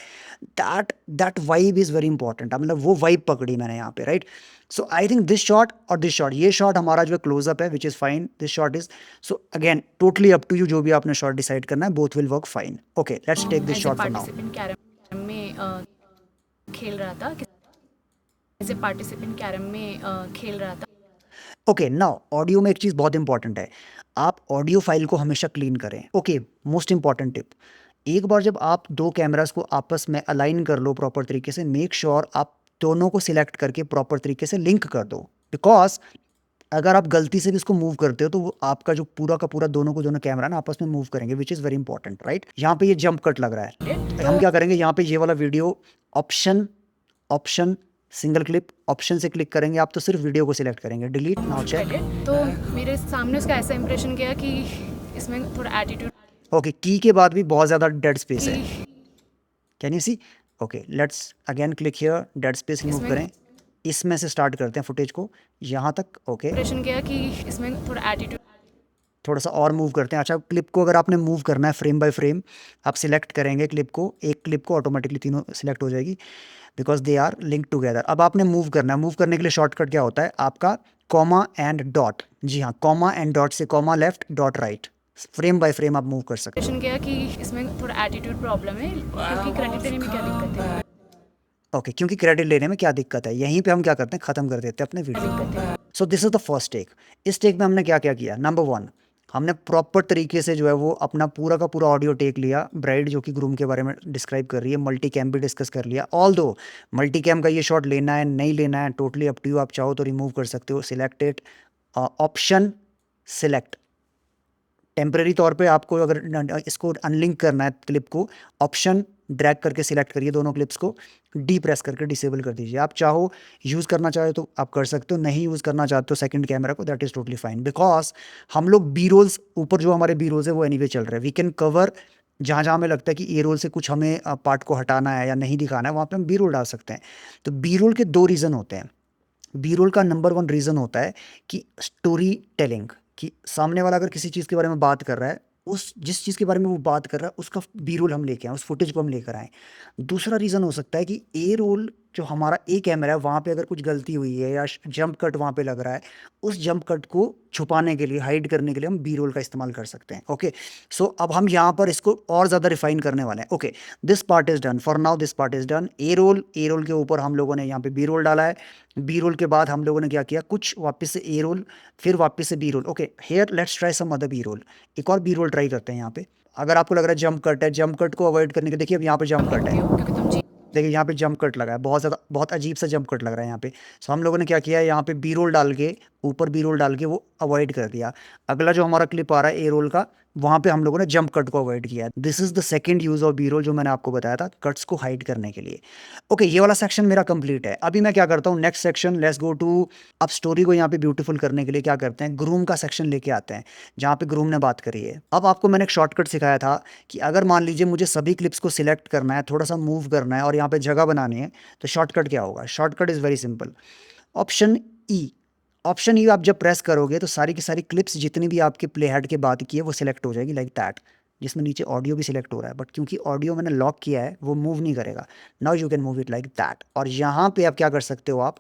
A: that vibe is very important. मतलब वो वाइब पकड़ी मैंने यहाँ पे, right. So I think this shot और दिस शॉट, ये शॉट हमारा जो है क्लोजअप है, which is fine. This shot is, so again totally up to you, जो भी आपने शॉट डिसाइड करना है, both will work fine. Okay, let's take this
B: as a
A: shot for now.
B: Participant carrom में खेल रहा था, एज ए पार्टिसिपेंट कैरम में खेल रहा था।
A: ओके, नाउ ऑडियो में एक चीज़ बहुत इंपॉर्टेंट है, आप ऑडियो फाइल को हमेशा क्लीन करें। ओके, मोस्ट इंपॉर्टेंट टिप, एक बार जब आप दो कैमरास को आपस में अलाइन कर लो प्रॉपर तरीके से, मेक श्योर आप दोनों को सिलेक्ट करके प्रॉपर तरीके से लिंक कर दो। बिकॉज अगर आप गलती से भी इसको मूव करते हो तो वो आपका जो पूरा का पूरा दोनों को दोनों कैमरा ना आपस में मूव करेंगे, which is very important, right. यहाँ पे ये जंप कट लग रहा है, हम क्या करेंगे, यहाँ पे ये वाला video option option single clip option से क्लिक करेंगे आप, तो सिर्फ वीडियो को सिलेक्ट करेंगे, डिलीट। Now check.
B: तो मेरे सामने उसका ऐसा इंप्रेशन गया कि इसमें थोड़ा एटीट्यूड
A: ओके, की के बाद भी बहुत ज़्यादा डेड स्पेस है, can you see. Okay, let's again click here, dead space remove करें, इसमें से स्टार्ट करते हैं फुटेज को यहाँ तक। ओके,
B: इंप्रेशन गया कि इसमें थोड़ा एटीट्यूड
A: थोड़ा सा और मूव करते हैं। अच्छा, क्लिप को अगर आपने मूव करना है फ्रेम बाय फ्रेम, आप सिलेक्ट करेंगे क्लिप को, एक क्लिप को ऑटोमेटिकली तीनों सिलेक्ट हो जाएगी, because they are link together. अब आपने मूव करना है, मूव करने के लिए शॉर्टकट क्या होता है आपका, कॉमा एंड डॉट। जी हाँ, कॉमा एंड डॉट से, comma left dot right, frame by frame आप मूव कर सकते हैं।
B: इंप्रेशन गया कि इसमें थोड़ा एटीट्यूड प्रॉब्लम है, क्योंकि क्रेडिट लेने में क्या दिक्कत है।
A: ओके, क्योंकि क्रेडिट लेने में क्या दिक्कत है, यहीं पे हम क्या करते हैं, ख़त्म कर देते हैं अपने वीडियो को। So this is the first take. इस टेक में हमने क्या क्या किया, नंबर 1 हमने प्रॉपर तरीके से जो है वो अपना पूरा का पूरा ऑडियो टेक लिया, ब्राइड जो कि ग्रूम के बारे में डिस्क्राइब कर रही है, मल्टी कैम भी डिस्कस कर लिया। ऑल दो मल्टी कैम का ये शॉट लेना है नहीं लेना है टोटली अप टू यू, आप चाहो तो रिमूव कर सकते हो। सिलेक्टेड ऑप्शन सिलेक्ट, टेम्परेरी तौर पे आपको अगर इसको अनलिंक करना है क्लिप को, ऑप्शन ड्रैग करके सिलेक्ट करिए दोनों क्लिप्स को, डी प्रेस करके डिसेबल कर दीजिए। आप चाहो यूज़ करना चाहे तो आप कर सकते हो, नहीं यूज़ करना चाहते हो सेकंड कैमरा को, that is totally fine. Because हम लोग बी रोल्स ऊपर जो हमारे बी रोल्स है वो एनीवे चल रहे हैं, वी कैन कवर जहाँ जहाँ हमें लगता है कि ए रोल से कुछ हमें पार्ट को हटाना है या नहीं दिखाना है, वहाँ पे हम बी रोल डाल सकते हैं। तो बी रोल के दो रीज़न होते हैं। बी रोल का नंबर वन रीज़न होता है कि स्टोरी टेलिंग, कि सामने वाला अगर किसी चीज़ के बारे में बात कर रहा है, उस जिस चीज़ के बारे में वो बात कर रहा है उसका बी रोल हम लेके आए, उस फुटेज को हम लेकर आए। दूसरा रीज़न हो सकता है कि ए रोल जो हमारा ए कैमरा है वहाँ पे अगर कुछ गलती हुई है या जंप कट वहाँ पे लग रहा है, उस जंप कट को छुपाने के लिए, हाइड करने के लिए हम बी रोल का इस्तेमाल कर सकते हैं। ओके, सो अब हम यहाँ पर इसको और ज़्यादा रिफाइन करने वाले हैं। Okay, this part is done for now, this part is done. A roll के ऊपर हम लोगों ने यहाँ पे बी रोल डाला है, बी रोल के बाद हम लोगों ने क्या किया, कुछ वापस से ए रोल, फिर वापस से B roll. Okay, here let's try some other B roll, एक और बी रोल ट्राई करते हैं यहाँ पे। अगर आपको लग रहा है जंप कट है, जंप कट को अवॉइड करने के, देखिए अब यहाँ पे जंप कट है,
B: क्योंकि तुम
A: देखिए यहाँ पे जंप कट लगा है, बहुत ज़्यादा बहुत अजीब सा जंप कट लग रहा है यहाँ पे। सो हम लोगों ने क्या किया है, यहाँ पे बी रोल डाल के, ऊपर बी रोल डाल के वो अवॉइड कर दिया। अगला जो हमारा क्लिप आ रहा है ए रोल का, वहाँ पे हम लोगों ने जंप कट को अवॉइड किया है। This is the second use of B roll जो मैंने आपको बताया था, कट्स को हाइड करने के लिए। ओके, ये वाला सेक्शन मेरा कंप्लीट है। अभी मैं क्या करता हूँ, next section let's go to, अब स्टोरी को यहाँ पे ब्यूटीफुल करने के लिए क्या करते हैं, ग्रूम का सेक्शन लेके आते हैं, जहाँ पे ग्रूम ने बात करी है। अब आपको मैंने एक शॉर्टकट सिखाया था कि अगर मान लीजिए मुझे सभी क्लिप्स को सिलेक्ट करना है, थोड़ा सा मूव करना है और यहाँ पे जगह बनानी है, तो शॉर्टकट क्या होगा, shortcut is very simple, option E. Option E आप जब प्रेस करोगे तो सारी की सारी क्लिप्स जितनी भी आपके प्ले हेड के बाद की है वो सिलेक्ट हो जाएगी, लाइक दैट, जिसमें नीचे ऑडियो भी सिलेक्ट हो रहा है, बट क्योंकि ऑडियो मैंने लॉक किया है वो मूव नहीं करेगा। Now you can move it like that, और यहाँ पे आप क्या कर सकते हो, आप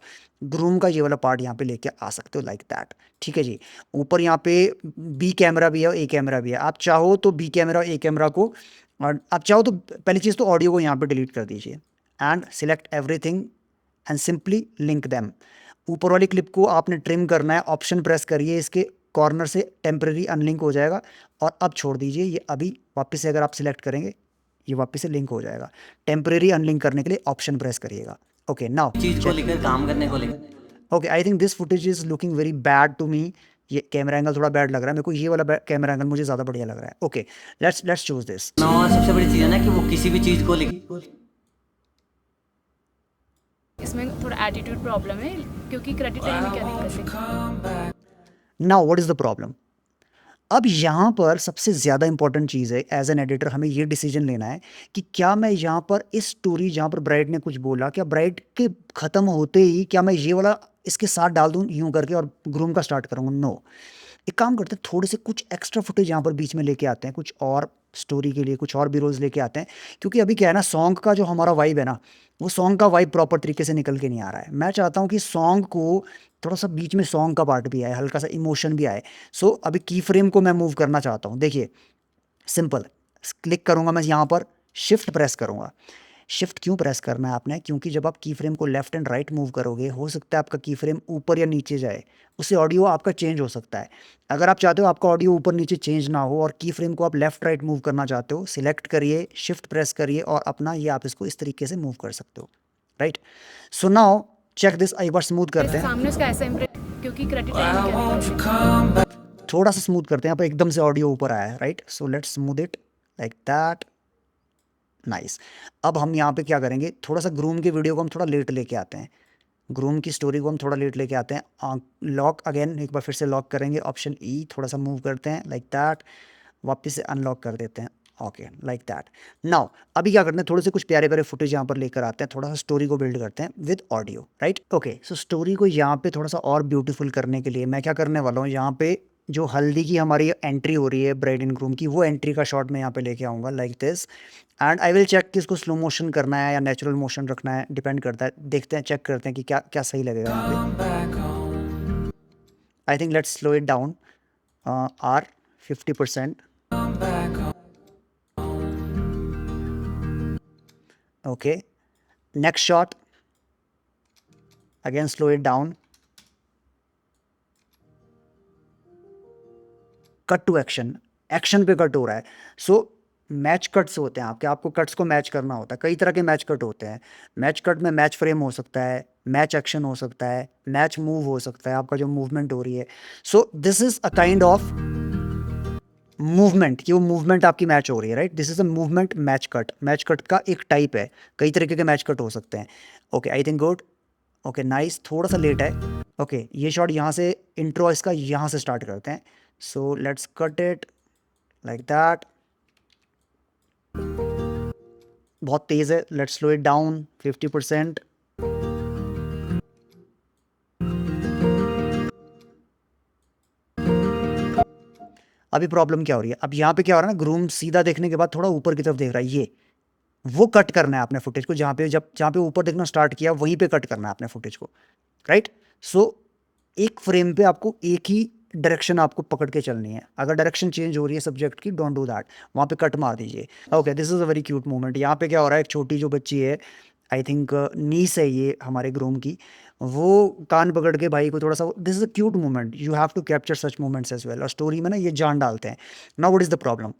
A: ग्रूम का ये वाला पार्ट यहाँ पे लेके आ सकते हो लाइक दैट। ठीक है जी, ऊपर यहाँ पे बी कैमरा भी है और ए कैमरा भी है, आप चाहो तो बी कैमरा और ए कैमरा को, और आप चाहो तो पहली चीज़ तो ऑडियो को यहाँ पे डिलीट कर दीजिए and select everything and simply link them. ऊपर वाली क्लिप को आपने ट्रिम करना है, ऑप्शन प्रेस करिए, इसके कॉर्नर से टेम्परेरी अनलिंक हो जाएगा, और अब छोड़ दीजिए ये, अभी वापस से अगर आप सिलेक्ट करेंगे ये वापस से लिंक हो जाएगा। टेम्परेरी अनलिंक करने के लिए ऑप्शन प्रेस करिएगा। ओके, नाउ
D: चीज को लेकर काम करने को लेकर
A: okay, I think this footage is looking very bad to me, ये कैमरा एंगल थोड़ा बैड लग रहा है मेरे को, ये वाला कैमरा एंगल मुझे ज़्यादा बढ़िया लग रहा है। Okay, let's choose this.
D: और सबसे बड़ी चीज है ना कि वो किसी भी चीज को लेकर
B: इसमें थोड़ा एटीट्यूड प्रॉब्लम है, क्योंकि क्रेडिट लेने में क्या दिक्कत है।
A: Now what is the problem, अब यहाँ पर सबसे ज़्यादा इंपॉर्टेंट चीज़ है, एज एन एडिटर हमें ये डिसीजन लेना है कि क्या मैं यहाँ पर इस स्टोरी जहाँ पर ब्राइड ने कुछ बोला, क्या ब्राइड के ख़त्म होते ही क्या मैं ये वाला इसके साथ डाल दूँ यूँ करके और ग्रूम का स्टार्ट करूँगा। नो, एक काम करते हैं, थोड़े से कुछ एक्स्ट्रा फुटेज यहाँ पर बीच में लेके आते हैं, कुछ और स्टोरी के लिए कुछ और भी रोल्स लेके आते हैं, क्योंकि अभी क्या है ना, सॉन्ग का जो हमारा वाइब है ना, वो सॉन्ग का वाइब प्रॉपर तरीके से निकल के नहीं आ रहा है। मैं चाहता हूँ कि सॉन्ग को थोड़ा सा बीच में सॉन्ग का पार्ट भी आए, हल्का सा इमोशन भी आए। सो अभी की फ्रेम को मैं मूव करना चाहता हूँ। देखिए सिंपल, क्लिक करूँगा मैं यहाँ पर, शिफ्ट प्रेस करूँगा। शिफ्ट क्यों प्रेस करना है आपने, क्योंकि जब आप की फ्रेम को लेफ्ट एंड राइट मूव करोगे, हो सकता है आपका की फ्रेम ऊपर या नीचे जाए, उससे ऑडियो आपका चेंज हो सकता है। अगर आप चाहते हो आपका ऑडियो ऊपर नीचे चेंज ना हो और की फ्रेम को आप लेफ्ट राइट मूव करना चाहते हो, सिलेक्ट करिए, शिफ्ट प्रेस करिए और अपना ये आप इसको इस तरीके से मूव कर सकते हो, right. So now check this, एक बार स्मूथ करते हैं,
B: सामने उसका ऐसा इम्प्रेस, क्योंकि क्रेडिट लेने में क्या दिक्कत है।
A: थोड़ा सा स्मूथ करते हैं, यहाँ पर एकदम से ऑडियो ऊपर आया है, right. So let's smooth it like that, nice. अब हम यहाँ पे क्या करेंगे, थोड़ा सा ग्रूम के वीडियो को हम थोड़ा लेट लेके आते हैं, ग्रूम की स्टोरी को हम थोड़ा लेट लेके आते हैं। लॉक अगेन, एक बार फिर से लॉक करेंगे, ऑप्शन ई, थोड़ा सा मूव करते हैं लाइक दैट, वापस से अनलॉक कर देते हैं, ओके लाइक दैट। नाउ अभी क्या करते हैं, थोड़े से कुछ प्यारे प्यारे फुटेज यहाँ पर लेकर आते हैं, थोड़ा सा स्टोरी को बिल्ड करते हैं with audio, right. Okay, so story को यहाँ पे थोड़ा सा और ब्यूटीफुल करने के लिए मैं क्या करने वाला हूँ, यहाँ पे जो हल्दी की हमारी एंट्री हो रही है ब्राइड एंड ग्रूम की, वो एंट्री का शॉट मैं यहाँ पे लेके आऊँगा like this, and I will check कि इसको स्लो मोशन करना है या नेचुरल मोशन रखना है, डिपेंड करता है, देखते हैं, चेक करते हैं कि क्या क्या सही लगेगा यहाँ पे। I think let's slow it down, R 50%, okay. Next shot, again slow it down, cut to action, action पे कट हो रहा है। सो मैच कट्स होते हैं आपके, आपको कट्स को मैच करना होता है। कई तरह के मैच कट होते हैं। मैच कट में मैच फ्रेम हो सकता है, मैच एक्शन हो सकता है, मैच मूव हो सकता है, आपका जो मूवमेंट हो रही है। So this is a kind of movement, कि वो मूवमेंट आपकी मैच हो रही है, right. This is a movement match cut. Match cut का एक टाइप है, कई तरीके के मैच कट हो सकते हैं। Okay, I think good. Okay nice, थोड़ा सा लेट है। ओके, ये शॉट यहाँ से इंट्रो इसका यहाँ से स्टार्ट करते हैं। So let's cut it like that. बहुत तेज़ है, लेट्स स्लो इट डाउन 50%। अभी प्रॉब्लम क्या हो रही है, अब यहाँ पे क्या हो रहा है ना, ग्रूम सीधा देखने के बाद थोड़ा ऊपर की तरफ देख रहा है। ये वो कट करना है आपने फुटेज को, जहाँ पे ऊपर देखना स्टार्ट किया वहीं पे कट करना है आपने फुटेज को, राइट। सो एक फ्रेम पे आपको एक ही डायरेक्शन आपको पकड़ के चलनी है। अगर डायरेक्शन चेंज हो रही है सब्जेक्ट की, डोंट डू दैट, वहाँ पे कट मार दीजिए। Okay, this is a very cute moment. यहाँ पे क्या हो रहा है, एक छोटी जो बच्ची है, आई थिंक नीस है ये हमारे ग्रूम की, वो कान पकड़ के भाई को थोड़ा सा, this is a cute moment. You have to capture such moments as well. और स्टोरी में ना ये जान डालते हैं। Now what is the problem?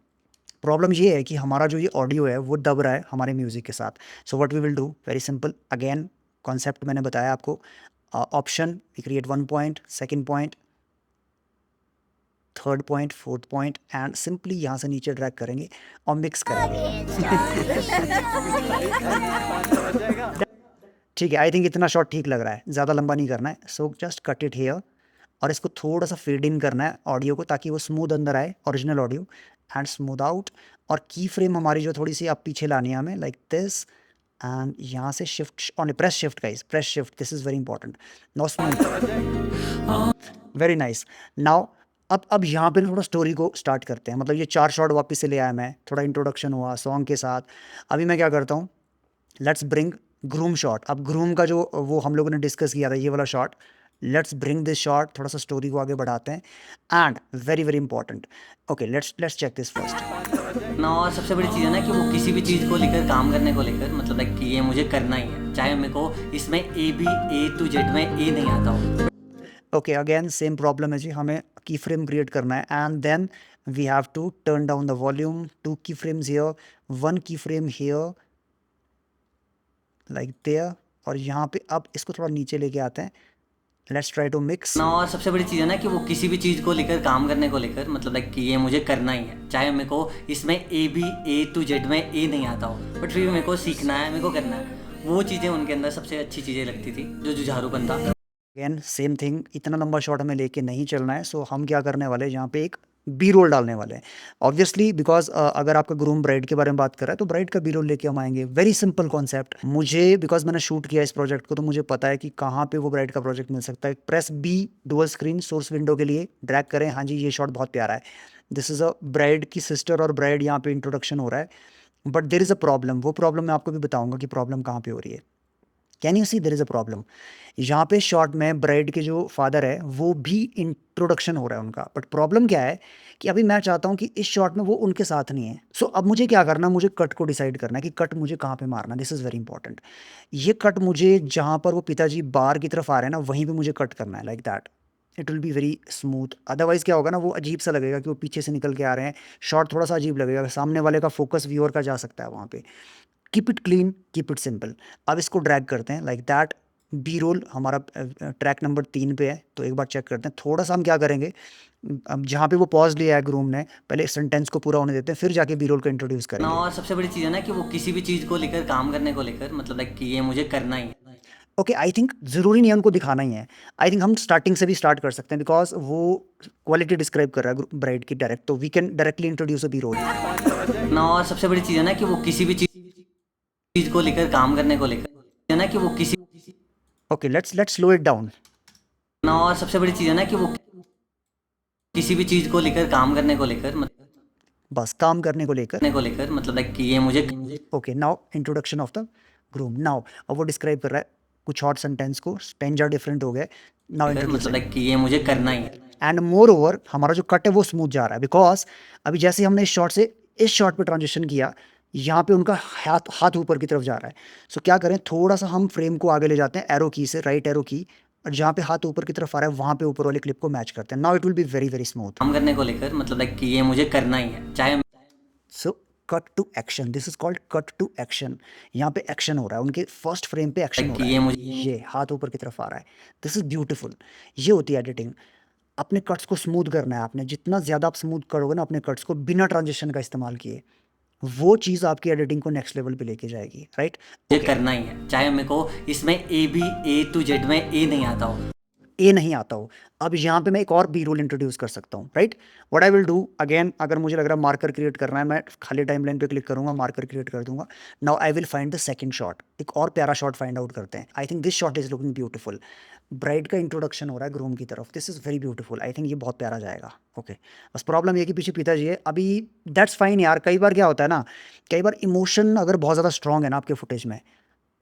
A: Problem ये है कि हमारा जो ये ऑडियो है वो दब रहा है हमारे म्यूज़िक के साथ। So what we will do, very simple, again concept मैंने बताया आपको। Option, we create 1 point, second point, third point, fourth point, and simply यहाँ से नीचे ड्रैग करेंगे और मिक्स करेंगे। ठीक है, आई थिंक इतना शॉट ठीक लग रहा है, ज़्यादा लंबा नहीं करना है। So just cut it here, और इसको थोड़ा सा फेड इन करना है ऑडियो को, ताकि वो स्मूथ अंदर आए, original audio, and smooth out. और की फ्रेम हमारी जो थोड़ी सी आप पीछे लानी है हमें, लाइक दिस, एंड यहाँ से shift on press shift guys, press shift, this is very important. Now smooth, very nice. Now अब यहाँ पे थोड़ा स्टोरी को स्टार्ट करते हैं। मतलब ये 4 शॉट वापस से ले आया मैं, थोड़ा इंट्रोडक्शन हुआ सॉन्ग के साथ। अभी मैं क्या करता हूँ, लेट्स ब्रिंग ग्रूम शॉट। अब ग्रूम का जो वो हम लोगों ने डिस्कस किया था, ये वाला shot, let's bring this shot, थोड़ा सा स्टोरी को आगे बढ़ाते हैं। And very very important, okay let's check this first.
D: ना, और सबसे बड़ी चीज़ है ना कि वो किसी भी चीज़ को लेकर, काम करने को लेकर, मतलब लाइक कि ये मुझे करना ही है, चाहे मेरे को इसमें A to Z में ए नहीं आता हो।
A: ओके, अगेन सेम प्रॉब्लम है जी, हमें की फ्रेम क्रिएट करना है, and then we have to turn down the volume, 2 की फ्रेम्स हियर, 1 की फ्रेम हियर, लाइक देयर। और यहाँ पे अब इसको थोड़ा नीचे लेके आते हैं। Let's try to mix.
D: ना, और सबसे बड़ी चीज़ है ना कि वो किसी भी चीज़ को लेकर, काम करने को लेकर, मतलब लाइक कि ये मुझे करना ही है, चाहे मेरे को इसमें A to Z में ए नहीं आता हो, बट फिर भी मेरे को सीखना है, मेरे को करना है। वो चीज़ें उनके अंदर सबसे अच्छी चीज़ें लगती थी, जो जुझारूपन था।
A: अगेन सेम थिंग, इतना लंबा शॉट हमें लेके नहीं चलना है। सो हम क्या करने वाले हैं, यहाँ पे एक बी रोल डालने वाले हैं। ऑब्वियसली बिकॉज अगर आपका ग्रूम ब्राइड के बारे में बात कर रहा है, तो ब्राइड का बी रोल लेके हम आएंगे। Very simple concept. मुझे, बिकॉज मैंने शूट किया इस प्रोजेक्ट को, तो मुझे पता है कि कहाँ पे वो ब्राइड का प्रोजेक्ट मिल सकता है। Press B, dual screen source window के लिए ड्रैग करें। हाँ जी, ये शॉट बहुत प्यारा है। दिस इज़ अ ब्राइड की सिस्टर, और ब्राइड यहाँ पे इंट्रोडक्शन हो रहा है। But there is a problem, वो प्रॉब्लम मैं आपको भी बताऊंगा कि प्रॉब्लम कहाँ पे हो रही है। Can you see there is a problem? यहाँ पे शॉर्ट में ब्राइड के जो फादर है वो भी इंट्रोडक्शन हो रहा है उनका। बट प्रॉब्लम क्या है कि अभी मैं चाहता हूँ कि इस शॉट में वो उनके साथ नहीं है। सो अब मुझे क्या करना है, मुझे कट को डिसाइड करना है कि कट मुझे कहाँ पे मारना है। This is very important. ये कट मुझे जहाँ पर वो पिताजी बार की तरफ आ रहे हैं ना, वहीं पे मुझे कट करना है, like that. It will be very smooth. Otherwise क्या होगा ना, वो अजीब सा लगेगा कि वो पीछे से निकल के आ रहे हैं। शॉट थोड़ा सा अजीब लगेगा, सामने वाले का फोकस व्यूअर का जा सकता है वहाँ पे। Keep it clean, keep it simple. अब इसको ड्रैग करते हैं लाइक दैट। बी रोल हमारा ट्रैक नंबर 3 पे है, तो एक बार चेक करते हैं। थोड़ा सा हम क्या करेंगे, अब जहाँ पे वो पॉज लिया है ग्रूम ने, पहले सेंटेंस को पूरा होने देते हैं, फिर जाके बी रोल को इंट्रोड्यूस
D: ना,
A: करेंगे।
D: और सबसे बड़ी चीज़ है ना कि वो किसी भी चीज़ को लेकर, काम करने को लेकर, मतलब लाइक कि ये मुझे करना ही है।
A: ओके, आई थिंक ज़रूरी नहीं है उनको दिखाना ही है। आई थिंक हम स्टार्टिंग से भी स्टार्ट कर सकते हैं, बिकॉज वो क्वालिटी डिस्क्राइब कर रहा है ब्राइड की डायरेक्ट, तो we can directly introduce a B roll.
D: ना, और सबसे बड़ी चीज़ है ना कि वो किसी भी चीज़ को लेकर, काम करने को लेकर, है ना कि वो किसी,
A: okay let's slow it down.
D: ना, और सबसे बड़ी चीज़ है ना कि वो किसी भी चीज़ को लेकर, काम करने को लेकर,
A: बस काम करने को लेकर।
D: मतलब लाइक कि ये मुझे,
A: okay, now introduction of the groom. Now अब वो डिस्क्राइब कर रहा है कुछ और सेंटेंस को, स्टेंजर डिफरेंट हो गए। नाउ
D: मतलब
A: इंट्रोड्यूस।
D: लाइक कि ये मुझे करना ही है।
A: एंड मोर ओवर हमारा जो कट है वो स्मूथ जा रहा है, बिकॉज अभी जैसे ही हमने इस शॉट से इस शॉट पे ट्रांजिशन किया, यहाँ पे उनका हाथ ऊपर की तरफ जा रहा है। सो क्या करें, थोड़ा सा हम फ्रेम को आगे ले जाते हैं एरो की से, राइट एरो की, और जहाँ पे हाथ ऊपर की तरफ आ रहा है वहाँ पे ऊपर वाली क्लिप को मैच करते हैं. Now it will be very very smooth.
D: काम करने को लेकर मतलब लाइक कि ये मुझे करना ही है, चाहे
A: so cut to action, this is called cut to action. यहाँ पे एक्शन हो रहा है, उनके फर्स्ट फ्रेम पे एक्शन हो
D: कि
A: रहा
D: ये
A: है.
D: मुझे
A: ये हाथ ऊपर की तरफ आ रहा है. This is beautiful. ये होती है एडिटिंग. अपने कट्स को स्मूथ करना है आपने. जितना ज़्यादा आप स्मूथ करोगे ना अपने कट्स को बिना ट्रांजिशन का इस्तेमाल किए, वो चीज़ आपकी एडिटिंग को नेक्स्ट लेवल पे लेके जाएगी. राइट.
D: मुझे करना ही है, चाहे मेरे को इसमें ए टू जेड में ए नहीं आता हो.
A: ए नहीं आता हो. अब यहाँ पे मैं एक और बी रूल इंट्रोड्यूस कर सकता हूँ. Right. What I will do again, अगर मुझे लग रहा है मार्कर क्रिएट करना है, मैं खाली टाइम लाइन पे क्लिक करूंगा, मार्कर क्रिएट कर दूंगा. Now I will find the second shot. एक और प्यारा शॉट फाइंड आउट करते हैं. I think this shot is looking beautiful. Bride का इंट्रोडक्शन हो रहा है ग्रूम की तरफ. This is very beautiful. I think ये बहुत प्यारा जाएगा. ओके. बस प्रॉब्लम ये कि पीछे पिताजी है अभी. दैट्स फाइन यार. कई बार क्या होता है ना, कई बार इमोशन अगर बहुत ज़्यादा स्ट्रांग है ना आपके फुटेज में,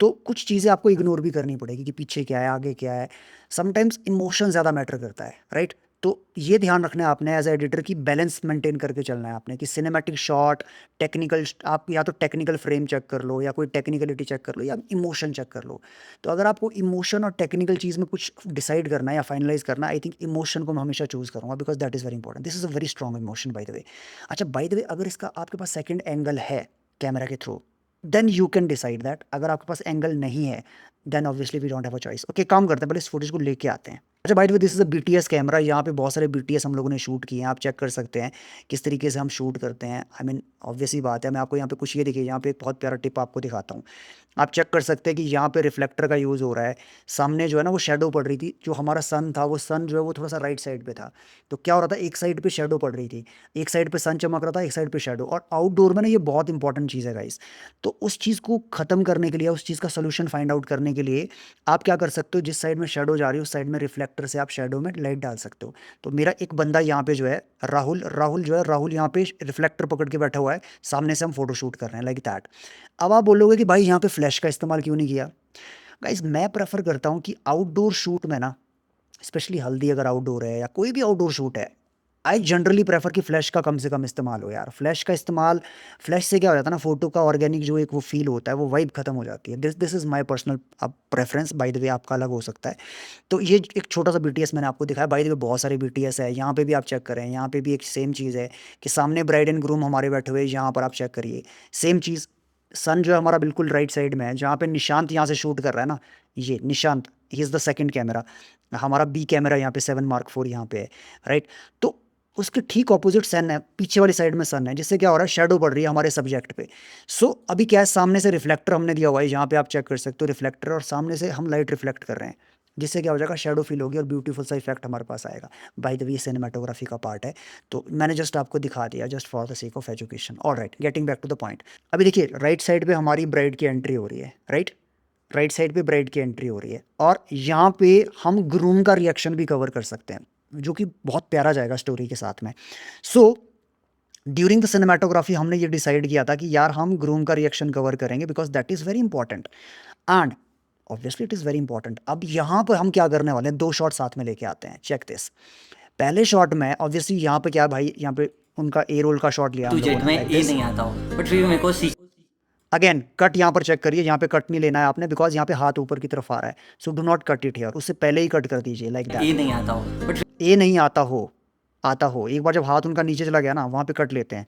A: तो कुछ चीज़ें आपको इग्नोर भी करनी पड़ेगी कि पीछे क्या है, आगे क्या है. समटाइम्स इमोशन ज़्यादा मैटर करता है. राइट. तो ये ध्यान रखना है आपने एज एडिटर की बैलेंस मेंटेन करके चलना है आपने, कि सिनेमैटिक शॉट, टेक्निकल, आप या तो टेक्निकल फ्रेम चेक कर लो, या कोई टेक्निकलिटी चेक कर लो, या इमोशन चेक कर लो. तो अगर आपको इमोशन और टेक्निकल चीज़ में कुछ डिसाइड करना है या फाइनलाइज करना है, आई थिंक इमोशन को मैं हमेशा चूज़ करूँगा, because that is very important. This is a very strong emotion by the way. अच्छा, बाय द वे, अगर इसका आपके पास सेकेंड एंगल है कैमरा के through, then you can decide that. अगर आपके पास एंगल नहीं है, then obviously we don't have a choice. Okay, काम करते हैं, पहले इस फुटेज को लेके आते हैं. अच्छा, by the way, this is a BTS camera. यहाँ पे बहुत सारे बीटीएस हम लोगों ने शूट किए हैं. आप चेक कर सकते हैं किस तरीके से हम शूट करते हैं. आई मीन ऑब्वियस ही बात है. मैं आपको यहाँ पे कुछ ये देखिए, यहाँ पे एक बहुत प्यारा टिप आपको दिखाता हूँ. आप चेक कर सकते हैं कि यहाँ पे रिफ्लेक्टर का यूज़ हो रहा है. सामने जो है ना वो शेडो पड़ रही थी. जो हमारा सन था, वो सन जो है वो थोड़ा सा राइट साइड पे था. तो क्या हो रहा था, एक साइड पे शेडो पड़ रही थी, एक साइड पे सन चमक रहा था, एक साइड पे शेडो. और आउटडोर में ना ये बहुत इंपॉर्टेंट चीज़ है गाइस. तो उस चीज़ को ख़त्म करने के लिए, उस चीज़ का सोल्यूशन फाइंड आउट करने के लिए आप क्या कर सकते हो, जिस साइड में शेडो जा रही है उस साइड में रिफ्लेक्टर से आप शेडो में लाइट डाल सकते हो. तो मेरा एक बंदा यहाँ पे जो है राहुल जो है, राहुल यहाँ पे रिफ्लेक्टर पकड़ के बैठा हुआ है. सामने से हम फोटो शूट कर रहे हैं लाइक दैट. अब आप बोलोगे कि भाई यहाँ पे फ्लैश का इस्तेमाल क्यों नहीं किया. गाइस, मैं प्रेफर करता हूँ कि आउटडोर शूट में ना, स्पेशली हल्दी अगर आउटडोर है या कोई भी आउटडोर शूट है, आई जनरली प्रेफर कि फ्लैश का कम से कम इस्तेमाल हो यार. फ्लैश का इस्तेमाल, फ्लैश से क्या हो जाता है ना, फोटो का ऑर्गेनिक जो एक वो फील होता है, वो वाइब खत्म हो जाती है. This is my personal preference. Bye the वे आपका अलग हो सकता है. तो ये एक छोटा सा बीटीएस मैंने आपको दिखाया. बाय द वे बहुत सारे बीटीएस है. यहाँ पे भी आप चेक करें, यहाँ पे भी एक सेम चीज़ है कि सामने ब्राइड एंड ग्रूम हमारे बैठे हुए, यहाँ पर आप चेक करिए सेम चीज़. सन जो है हमारा बिल्कुल राइट साइड में है, जहाँ पे निशांत यहाँ से शूट कर रहा है ना, ये Nishant, he is the second camera. हमारा बी कैमरा यहाँ पे 7 Mark 4 यहाँ पे है. राइट. तो उसके ठीक ऑपोजिट सन है, पीछे वाली साइड में सन है, जिससे क्या हो रहा है, शेडो पड़ रही है हमारे सब्जेक्ट पे. सो अभी क्या है, सामने से रिफ्लेक्टर हमने दिया हुआ है, यहाँ पे आप चेक कर सकते हो रिफ्लेक्टर, और सामने से हम लाइट रिफ्लेक्ट कर रहे हैं, जिससे क्या हो जाएगा, शेडो फील होगी और ब्यूटीफुल सा इफेक्ट हमारे पास आएगा. बाय द वे सिनेमाटोग्राफी का पार्ट है, तो मैंने जस्ट आपको दिखा दिया, just for the sake of education. Alright, getting back to the point. अभी देखिए राइट साइड पे हमारी ब्राइड की एंट्री हो रही है. राइट साइड पे ब्राइड की एंट्री हो रही है, और यहाँ पे हम ग्रूम का रिएक्शन भी कवर कर सकते हैं, जो कि बहुत प्यारा जाएगा स्टोरी के साथ में. सो ड्यूरिंग द सिनेमाटोग्राफी हमने ये डिसाइड किया था कि यार हम ग्रूम का रिएक्शन कवर करेंगे, because that is very important and obviously it is very important. अब यहाँ पर हम क्या करने वाले हैं, दो शॉट साथ में लेके आते हैं. Check this. पहले शॉट में ऑब्वियसली यहाँ पे क्या भाई, यहाँ पे उनका ए रोल का शॉट लिया हम
D: टू
A: लोगों
D: जेड
A: ने
D: में
A: like
D: ए
A: this.
D: नहीं आता हो, बट फिर भी मेरे को सीख
A: अगेन कट यहाँ पर चेक करिए, यहाँ पे कट नहीं लेना है आपने, बिकॉज यहाँ पे हाथ ऊपर की तरफ आ रहा है. So do not cut it here, उससे पहले ही कट कर दीजिए लाइक दैट.
D: ए नहीं आता हो, बट
A: ए नहीं आता हो. एक बार जब हाथ उनका नीचे चला गया ना, वहाँ पे कट लेते हैं.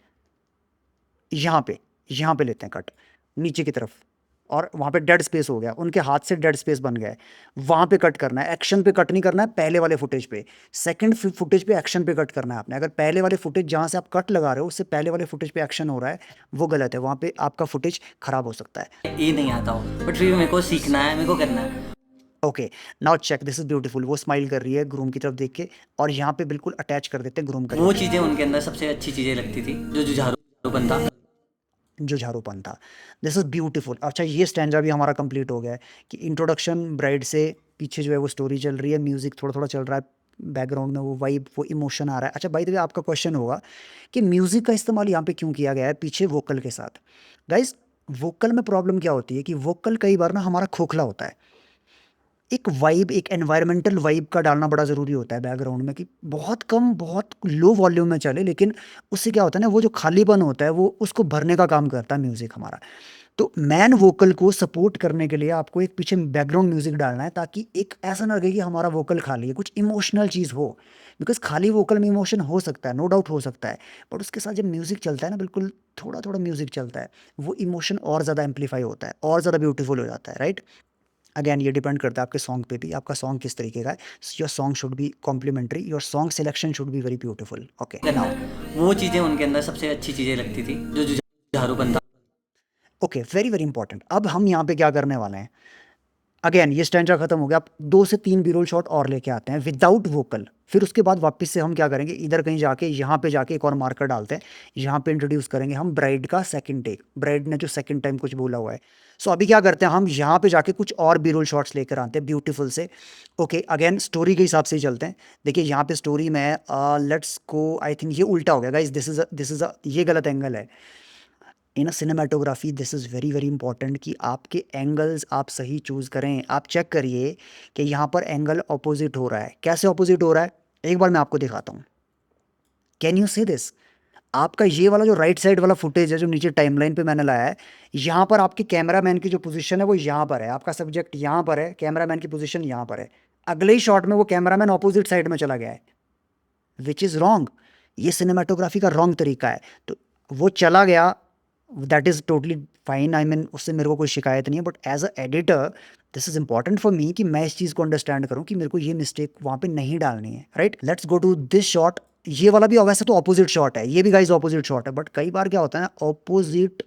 A: यहाँ पे लेते हैं कट नीचे की तरफ, और वहाँ पे डेड स्पेस हो गया, उनके हाथ से डेड स्पेस बन गया है. वहाँ पे कट करना है, एक्शन पे कट नहीं करना है, पहले वाले फुटेज पे. सेकंड फुटेज पे एक्शन पे कट करना है आपने. अगर पहले वाले फुटेज जहाँ से आप कट लगा रहे हो उससे पहले वाले फुटेज पे एक्शन हो रहा है, वो गलत है. वहाँ पे आपका फुटेज खराब हो सकता है.
D: ए नहीं आता हो, बट फिर भी मेरे को सीखना है, मेरे को करना है.
A: Okay, now check, this is beautiful. वो स्माइल कर रही है ग्रूम की तरफ देख के, और यहाँ पे बिल्कुल अटैच कर देते हैं ग्रूम का.
D: वो चीज़ें उनके अंदर सबसे अच्छी चीज़ें लगती थी, जो जुझारूपन था.
A: जो झारूपन था. This is beautiful. अच्छा, ये स्टैंजा भी हमारा कंप्लीट हो गया है कि इंट्रोडक्शन ब्राइड से, पीछे जो है वो स्टोरी चल रही है, म्यूजिक थोड़ा थोड़ा चल रहा है, बैकग्राउंड में वो वाइब, वो इमोशन आ रहा है. अच्छा, बाय द वे आपका क्वेश्चन होगा कि म्यूजिक का इस्तेमाल यहाँ पे क्यों किया गया है पीछे वोकल के साथ. गाइज, वोकल में प्रॉब्लम क्या होती है कि वोकल कई बार ना हमारा खोखला होता है. एक वाइब, एक एनवायरमेंटल वाइब का डालना बड़ा ज़रूरी होता है बैकग्राउंड में, कि बहुत कम, बहुत लो वॉल्यूम में चले, लेकिन उससे क्या होता है ना, वो जो खालीपन होता है वो उसको भरने का काम करता है म्यूज़िक हमारा. तो मैन वोकल को सपोर्ट करने के लिए आपको एक पीछे बैकग्राउंड म्यूजिक डालना है, ताकि एक ऐसा ना लगे कि हमारा वोकल खाली है, कुछ इमोशनल चीज़ हो। बिकॉज खाली वोकल में इमोशन हो सकता है, नो डाउट हो सकता है, बट उसके साथ जब म्यूजिक चलता है ना, बिल्कुल थोड़ा थोड़ा म्यूजिक चलता है, वो इमोशन और ज़्यादा एम्पलीफाई होता है, और ज़्यादा ब्यूटीफुल हो जाता है, राइट। अगेन ये डिपेंड करता है आपके सॉन्ग पे भी, आपका सॉन्ग किस तरीके का है। Your song should be complementary, your song selection should be very beautiful. Okay
D: करना
A: नाउ,
D: है। वो चीज़ें उनके अंदर सबसे अच्छी चीज़ें लगती थी, जो जुझारूपन था।
A: Okay very very important. अब हम यहाँ पे क्या करने वाले हैं, अगेन ये स्टैंजा खत्म हो गया, आप 2 से 3 बी-रोल शॉट और लेके आते हैं विदाउट वोकल। फिर उसके बाद वापस से हम क्या करेंगे, इधर कहीं जाके यहाँ पे जाके एक और मार्कर डालते हैं, यहाँ पे इंट्रोड्यूस करेंगे हम ब्राइड का सेकंड टेक, ब्राइड ने जो सेकंड टाइम कुछ बोला हुआ है। सो अभी क्या करते हैं, हम यहाँ पे जाके कुछ और बी-रोल शॉट्स लेकर आते हैं ब्यूटीफुल से। ओके अगेन स्टोरी के हिसाब से ही चलते हैं। देखिए यहाँ पे स्टोरी में लेट्स गो, आई थिंक ये उल्टा हो गया गाइस, दिस इज ये गलत एंगल है। In a cinematography this is very very important कि आपके एंगल्स आप सही चूज़ करें। आप चेक करिए कि यहाँ पर एंगल ऑपोजिट हो रहा है। कैसे ऑपोजिट हो रहा है, एक बार मैं आपको दिखाता हूँ। कैन यू सी दिस, आपका ये वाला जो राइट साइड वाला फुटेज है जो नीचे टाइमलाइन पे मैंने लाया है, यहाँ पर आपके कैमरामैन की जो पोजीशन है वो यहाँ पर है, आपका सब्जेक्ट यहाँ पर है, कैमरामैन की पोजीशन यहाँ पर है। अगले ही शॉट में वो कैमरामैन ऑपोजिट साइड में चला गया है, विच इज़ रॉन्ग। ये सिनेमाटोग्राफी का रॉन्ग तरीका है। तो वो चला गया, that is totally fine, I mean उससे मेरे को कोई शिकायत नहीं है, but as a editor this is important for me कि मैं इस चीज़ को अंडरस्टैंड करूँ कि मेरे को ये मिस्टेक वहाँ पे नहीं डालनी है, right. Let's go to this shot. ये वाला भी वैसे तो ऑपोजिट शॉट है, ये भी गाइस ऑपोजिट शॉट है, बट कई बार क्या होता है ना, ऑपोजिट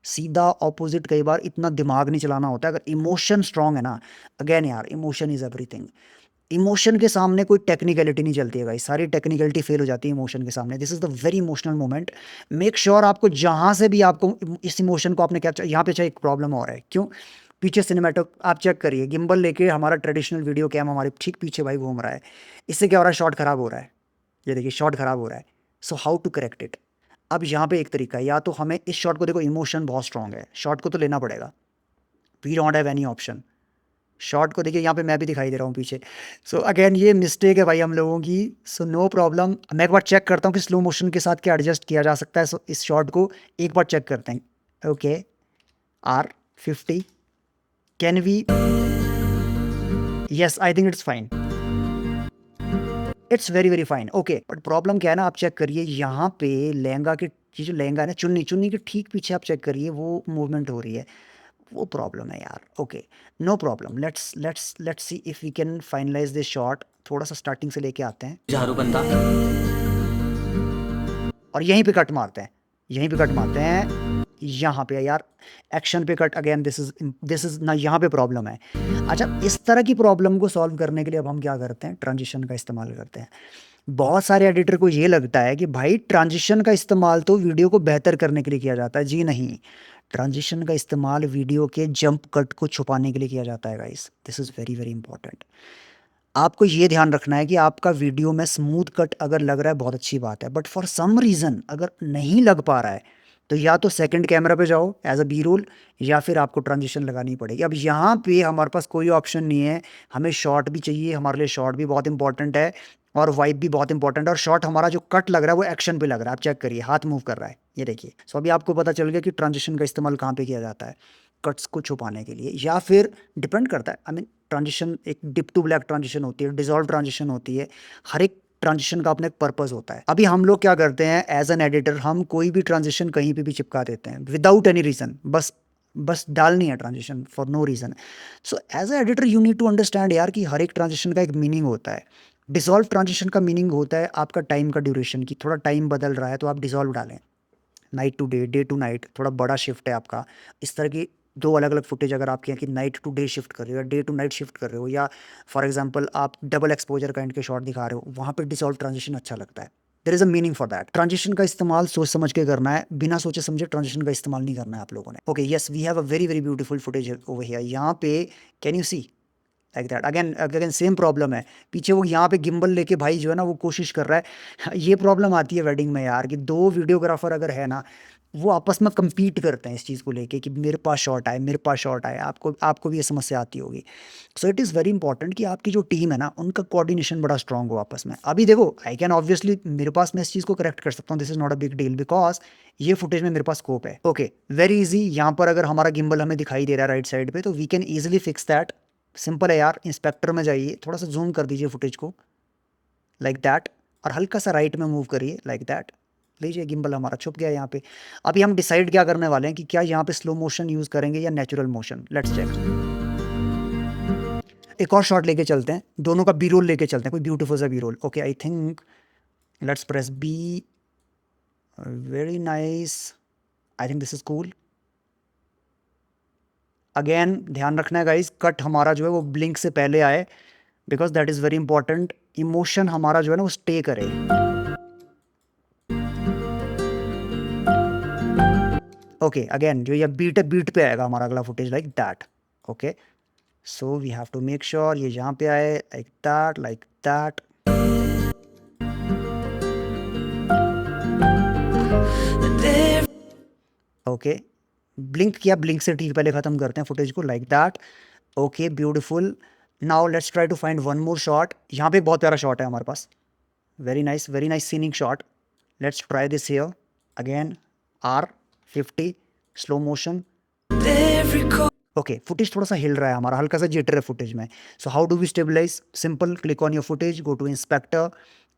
A: सीधा ऑपोजिट कई बार इतना दिमाग नहीं चलाना होता है। अगर इमोशन स्ट्रांग है ना, अगेन यार इमोशन इज़ एवरीथिंग। इमोशन के सामने कोई टेक्निकलिटी नहीं चलती है गाइस, सारी टेक्निकलिटी फेल हो जाती है इमोशन के सामने। This is the very emotional moment. Make sure आपको जहाँ से भी आपको इस इमोशन को आपने कैप्चर, यहाँ पे चाहे एक प्रॉब्लम और है, क्यों, पीछे सिनेमेटो आप चेक करिए, गिम्बल लेके हमारा ट्रेडिशनल वीडियो कैम हमारे ठीक पीछे भाई घूम रहा है। इससे क्या हो रहा है, शॉट खराब हो रहा है। ये देखिए शॉट खराब हो रहा है। So how to correct it. अब यहाँ पे एक तरीका है, या तो हमें इस शॉट को, देखो इमोशन बहुत स्ट्रांग है, शॉट को तो लेना पड़ेगा, we don't have any option. Shot को देखिए, यहाँ पे मैं भी दिखाई दे रहा हूँ पीछे। सो अगेन ये मिस्टेक है भाई हम लोगों की। सो नो प्रॉब्लम, मैं एक बार चेक करता हूँ कि स्लो मोशन के साथ क्या एडजस्ट किया जा सकता है। सो इस शॉट को एक बार चेक करते हैं। Okay R50, can we, yes I think it's fine, it's very very fine. Okay but problem क्या है ना, आप चेक करिए यहाँ पे लहंगा के, ये जो लहंगा है ना, चुन्नी चुन्नी के ठीक पीछे आप चेक करिए वो मूवमेंट हो रही है, वो प्रॉब्लम है यार। Okay no problem, let's see if we can finalize this shot. थोड़ा सा स्टार्टिंग से लेके आते हैं
D: जुझारूपन था।
A: और यहीं पे कट मारते हैं, यहीं पे कट मारते हैं, यहाँ पे यार एक्शन पे कट। अगेन दिस इज ना, यहाँ पे प्रॉब्लम है। अच्छा इस तरह की प्रॉब्लम को सॉल्व करने के लिए अब हम क्या करते हैं, ट्रांजिशन का इस्तेमाल करते हैं। बहुत सारे एडिटर को ये लगता है कि भाई ट्रांजिशन का इस्तेमाल तो वीडियो को बेहतर करने के लिए किया जाता है। जी नहीं, ट्रांजिशन का इस्तेमाल वीडियो के जंप कट को छुपाने के लिए किया जाता है guys. This is very very important. आपको ये ध्यान रखना है कि आपका वीडियो में स्मूथ कट अगर लग रहा है बहुत अच्छी बात है, बट फॉर सम रीज़न अगर नहीं लग पा रहा है तो या तो सेकंड कैमरा पे जाओ एज अ बी रोल, या फिर आपको ट्रांजिशन लगानी पड़ेगी। अब यहाँ पे हमारे पास कोई ऑप्शन नहीं है, हमें शॉट भी चाहिए, हमारे लिए शॉट भी बहुत इंपॉर्टेंट है और वाइब भी बहुत इंपॉर्टेंट है। और शॉट हमारा जो कट लग रहा है वो एक्शन पे लग रहा है, आप चेक करिए हाथ मूव कर रहा है, ये देखिए। सो अभी आपको पता चल गया कि ट्रांजिशन का इस्तेमाल कहाँ पे किया जाता है, कट्स को छुपाने के लिए, या फिर डिपेंड करता है। आई मीन ट्रांजिशन एक डिप टू ब्लैक ट्रांजिशन होती है, डिजॉल्व ट्रांजिशन होती है, हर एक ट्रांजिशन का अपना एक पर्पस होता है। अभी हम लोग क्या करते हैं एज एन एडिटर, हम कोई भी ट्रांजिशन कहीं पे भी चिपका देते हैं विदाउट एनी रीज़न, बस डालनी है transition for no reason. So as a editor you need to understand यार कि हर एक ट्रांजिशन का एक मीनिंग होता है। डिसॉल्व ट्रांजिशन का मीनिंग होता है आपका टाइम का ड्यूरेशन, की थोड़ा टाइम बदल रहा है तो आप डिसॉल्व डालें, night to day, day to night, थोड़ा बड़ा शिफ्ट है आपका। इस तरह की दो अलग अलग फुटेज अगर आपके हैं कि नाइट टू डे शिफ्ट कर रहे हो या डे टू नाइट शिफ्ट कर रहे हो, या फॉर एग्जांपल आप डबल एक्सपोजर काइंड के शॉट दिखा रहे हो, वहाँ पे डिसॉल्व ट्रांजिशन अच्छा लगता है। There is a meaning for that. Transition का इस्तेमाल सोच समझ के करना है, बिना सोचे समझे ट्रांजिशन का इस्तेमाल नहीं करना है आप लोगों ने। Okay yes we have a very very beautiful footage over here. यहाँ पे can you see, like that. Again same problem है, पीछे वो यहाँ पे गिम्बल लेके भाई जो है ना वो कोशिश कर रहा है। ये प्रॉब्लम आती है वेडिंग में यार, कि दो वीडियोग्राफर अगर है ना, वो आपस में compete करते हैं इस चीज़ को लेके कि मेरे पास शॉट आए, मेरे पास शॉट आए। आपको भी ये समस्या आती होगी। So it is very important कि आपकी जो टीम है ना, उनका कोऑर्डिनेशन बड़ा स्ट्रांग हो आपस में। अभी देखो, आई कैन ऑब्वियसली, मेरे पास मैं इस चीज़ को करेक्ट कर सकता हूँ, this is not a big deal, because ये फुटेज में मेरे पास स्कोप है। Okay, very easy. यहाँ पर अगर हमारा गिम्बल हमें दिखाई दे रहा है राइट साइड पे, तो we can easily fix that. Simple है यार, इंस्पेक्टर में जाइए, थोड़ा सा जूम कर दीजिए फुटेज को लाइक दैट, और हल्का सा राइट में मूव करिए लाइक दैट। लीजिए, गिम्बल हमारा छुप गया यहाँ पे। अभी हम डिसाइड क्या करने वाले हैं कि क्या यहाँ पे स्लो मोशन यूज़ करेंगे या नेचुरल मोशन। Let's check. एक और शॉट लेके चलते हैं, दोनों का बी रोल लेके चलते हैं, कोई ब्यूटीफुल सा B roll. Okay, I think let's press B. Very nice, I think this is cool. Again ध्यान रखना है गाइस, कट हमारा जो है वो ब्लिंक से पहले आए, because that is very important. Emotion हमारा जो है ना वो स्टे करे। ओके, अगेन जो ये बीट पे आएगा हमारा अगला footage like that. Okay, so we have to make sure ये यहाँ पे आए like that, like that. Okay, blink किया, ब्लिंक से ठीक पहले ख़त्म करते हैं फुटेज को like that. Okay, beautiful. Now let's try to find one more shot. यहाँ पे एक बहुत प्यारा शॉट है हमारे पास, very nice scenic shot. Let's try this here again. R50 slow motion. Okay, footage थोड़ा सा हिल रहा है हमारा, हल्का सा जिटर है फुटेज में। So how do we stabilize? Simple, click on your footage, go to inspector,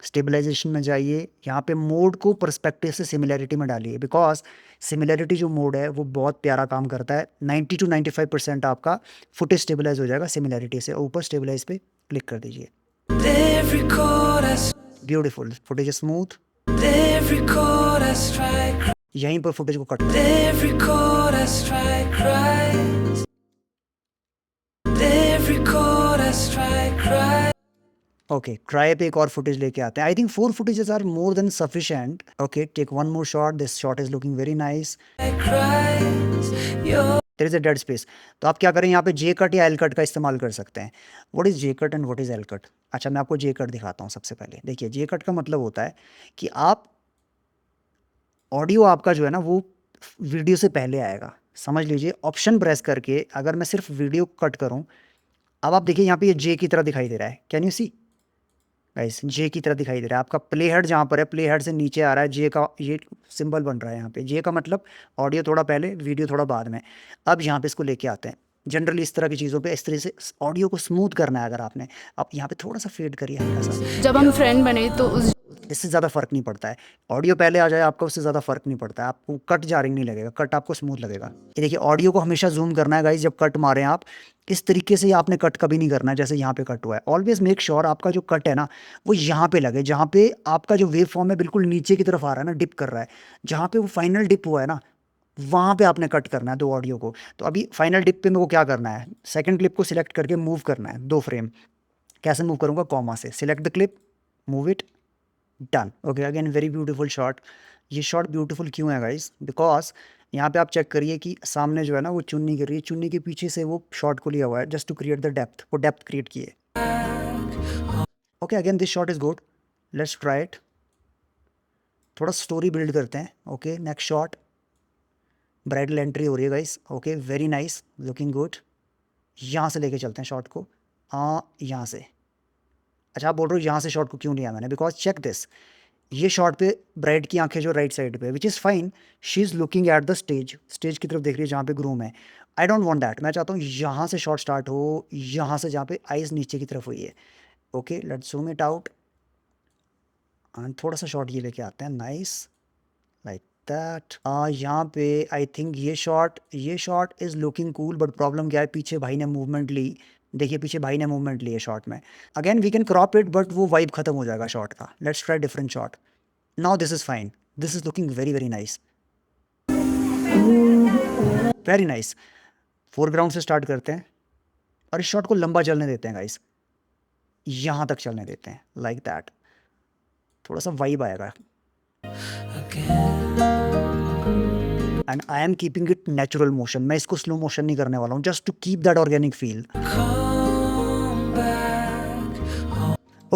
A: stabilization में जाइए। यहाँ पे मोड को पर्सपेक्टिव से सिमिलैरिटी में डालिए, बिकॉज सिमिलैरिटी जो मोड है वो बहुत प्यारा काम करता है। 90 to 95% आपका फुटेज स्टेबलाइज हो जाएगा सिमिलैरिटी से। ऊपर स्टेबलाइज पे क्लिक कर दीजिए। Beautiful, footage smooth. यहीं पर फुटेज को कट ओके, ट्राई पे एक और फुटेज लेके आते हैं। I think 4 footages are more than sufficient. Okay, take one more shot, this shot is looking very nice. There is a dead space, तो आप क्या करें, यहाँ पे जे कट या एल कट का इस्तेमाल कर सकते हैं। What is J cut and what is L cut? अच्छा, मैं आपको जे कट दिखाता हूँ सबसे पहले। देखिए, जे कट का मतलब होता है कि आप ऑडियो आपका जो है ना वो वीडियो से पहले आएगा। समझ लीजिए, ऑप्शन प्रेस करके अगर मैं सिर्फ वीडियो कट करूं, अब आप देखिए यहाँ पे ये जे की तरह दिखाई दे रहा है। Can you see guys? J की तरह दिखाई दे रहा है। आपका प्ले हेड जहाँ पर है, प्ले हेड से नीचे आ रहा है जे का, ये सिंबल बन रहा है यहाँ पे। जे का मतलब ऑडियो थोड़ा पहले, वीडियो थोड़ा बाद में। अब यहाँ पे इसको लेके आते हैं। जनरली इस तरह की चीज़ों पे इस तरह से ऑडियो को स्मूथ करना है। अगर आपने, आप यहाँ पे थोड़ा सा फेड करिए हल्का सा।
B: जब हम फ्रेंड बने तो उस
A: इससे ज़्यादा फ़र्क नहीं पड़ता है, ऑडियो पहले आ जाए आपका, उससे ज़्यादा फ़र्क नहीं पड़ता है। आपको कट जारिंग नहीं लगेगा, कट आपको स्मूथ लगेगा। ये देखिए, ऑडियो को हमेशा जूम करना है गाइस जब कट मारें आप। इस तरीके से आपने कट कभी नहीं करना है जैसे यहाँ पे कट हुआ है। ऑलवेज मेक श्योर आपका जो कट है ना वो यहाँ पे लगे, जहाँ पे आपका जो वेव फॉर्म है बिल्कुल नीचे की तरफ आ रहा है ना, डिप कर रहा है, जहाँ पे वो फाइनल डिप हुआ है ना, वहाँ पे आपने कट करना है दो ऑडियो को। तो अभी फाइनल डिप पे मेरे को क्या करना है, सेकंड क्लिप को सिलेक्ट करके मूव करना है 2 फ्रेम। कैसे मूव करूँगा? कॉमा से select the clip, move it, done. Okay, again very beautiful shot. ये शॉट ब्यूटीफुल क्यों है गाइस? बिकॉज यहाँ पे आप चेक करिए कि सामने जो है ना वो चुन्नी गिर रही है, चुन्नी के पीछे से वो शॉट को लिया हुआ है just to create the depth, वो डेप्थ क्रिएट किए। Okay, again this shot is good, let's try it. थोड़ा स्टोरी बिल्ड करते हैं। Okay, next shot, bridal entry हो रही है guys. Okay, very nice, looking good. यहाँ से लेके चलते हैं शॉट को, यहाँ से। अच्छा, आप बोल रहे हो यहाँ से शॉट को क्यों लिया मैंने? बिकॉज चेक दिस, ये शॉट पे ब्राइड की आंखें जो राइट साइड पे, विच is fine, she is looking at the stage, stage की तरफ देख रही है जहाँ पे ग्रूम है। आई डोंट वांट दैट, मैं चाहता हूँ यहाँ से शॉट स्टार्ट हो, यहाँ से जहाँ पे आइज़ नीचे की तरफ हुई है। Okay, let's zoom it out and थोड़ा सा शॉट ये लेके आते हैं, नाइस, लाइक दैट। यहाँ पे आई थिंक ये shot is looking cool, but problem क्या है, पीछे भाई ने मूवमेंट ली। देखिए, पीछे भाई ने मूवमेंट ली है शॉट में। Again we can crop it, but वो वाइब खत्म हो जाएगा शॉट का। Let's try different shot. Now this is fine, this is looking very very nice, very nice. Foreground से स्टार्ट करते हैं और इस शॉट को लंबा चलने देते हैं गाइस, यहाँ तक चलने देते हैं लाइक दैट। थोड़ा सा वाइब आएगा and I am keeping it natural motion. मैं इसको स्लो मोशन नहीं करने वाला हूँ, just to keep that organic feel.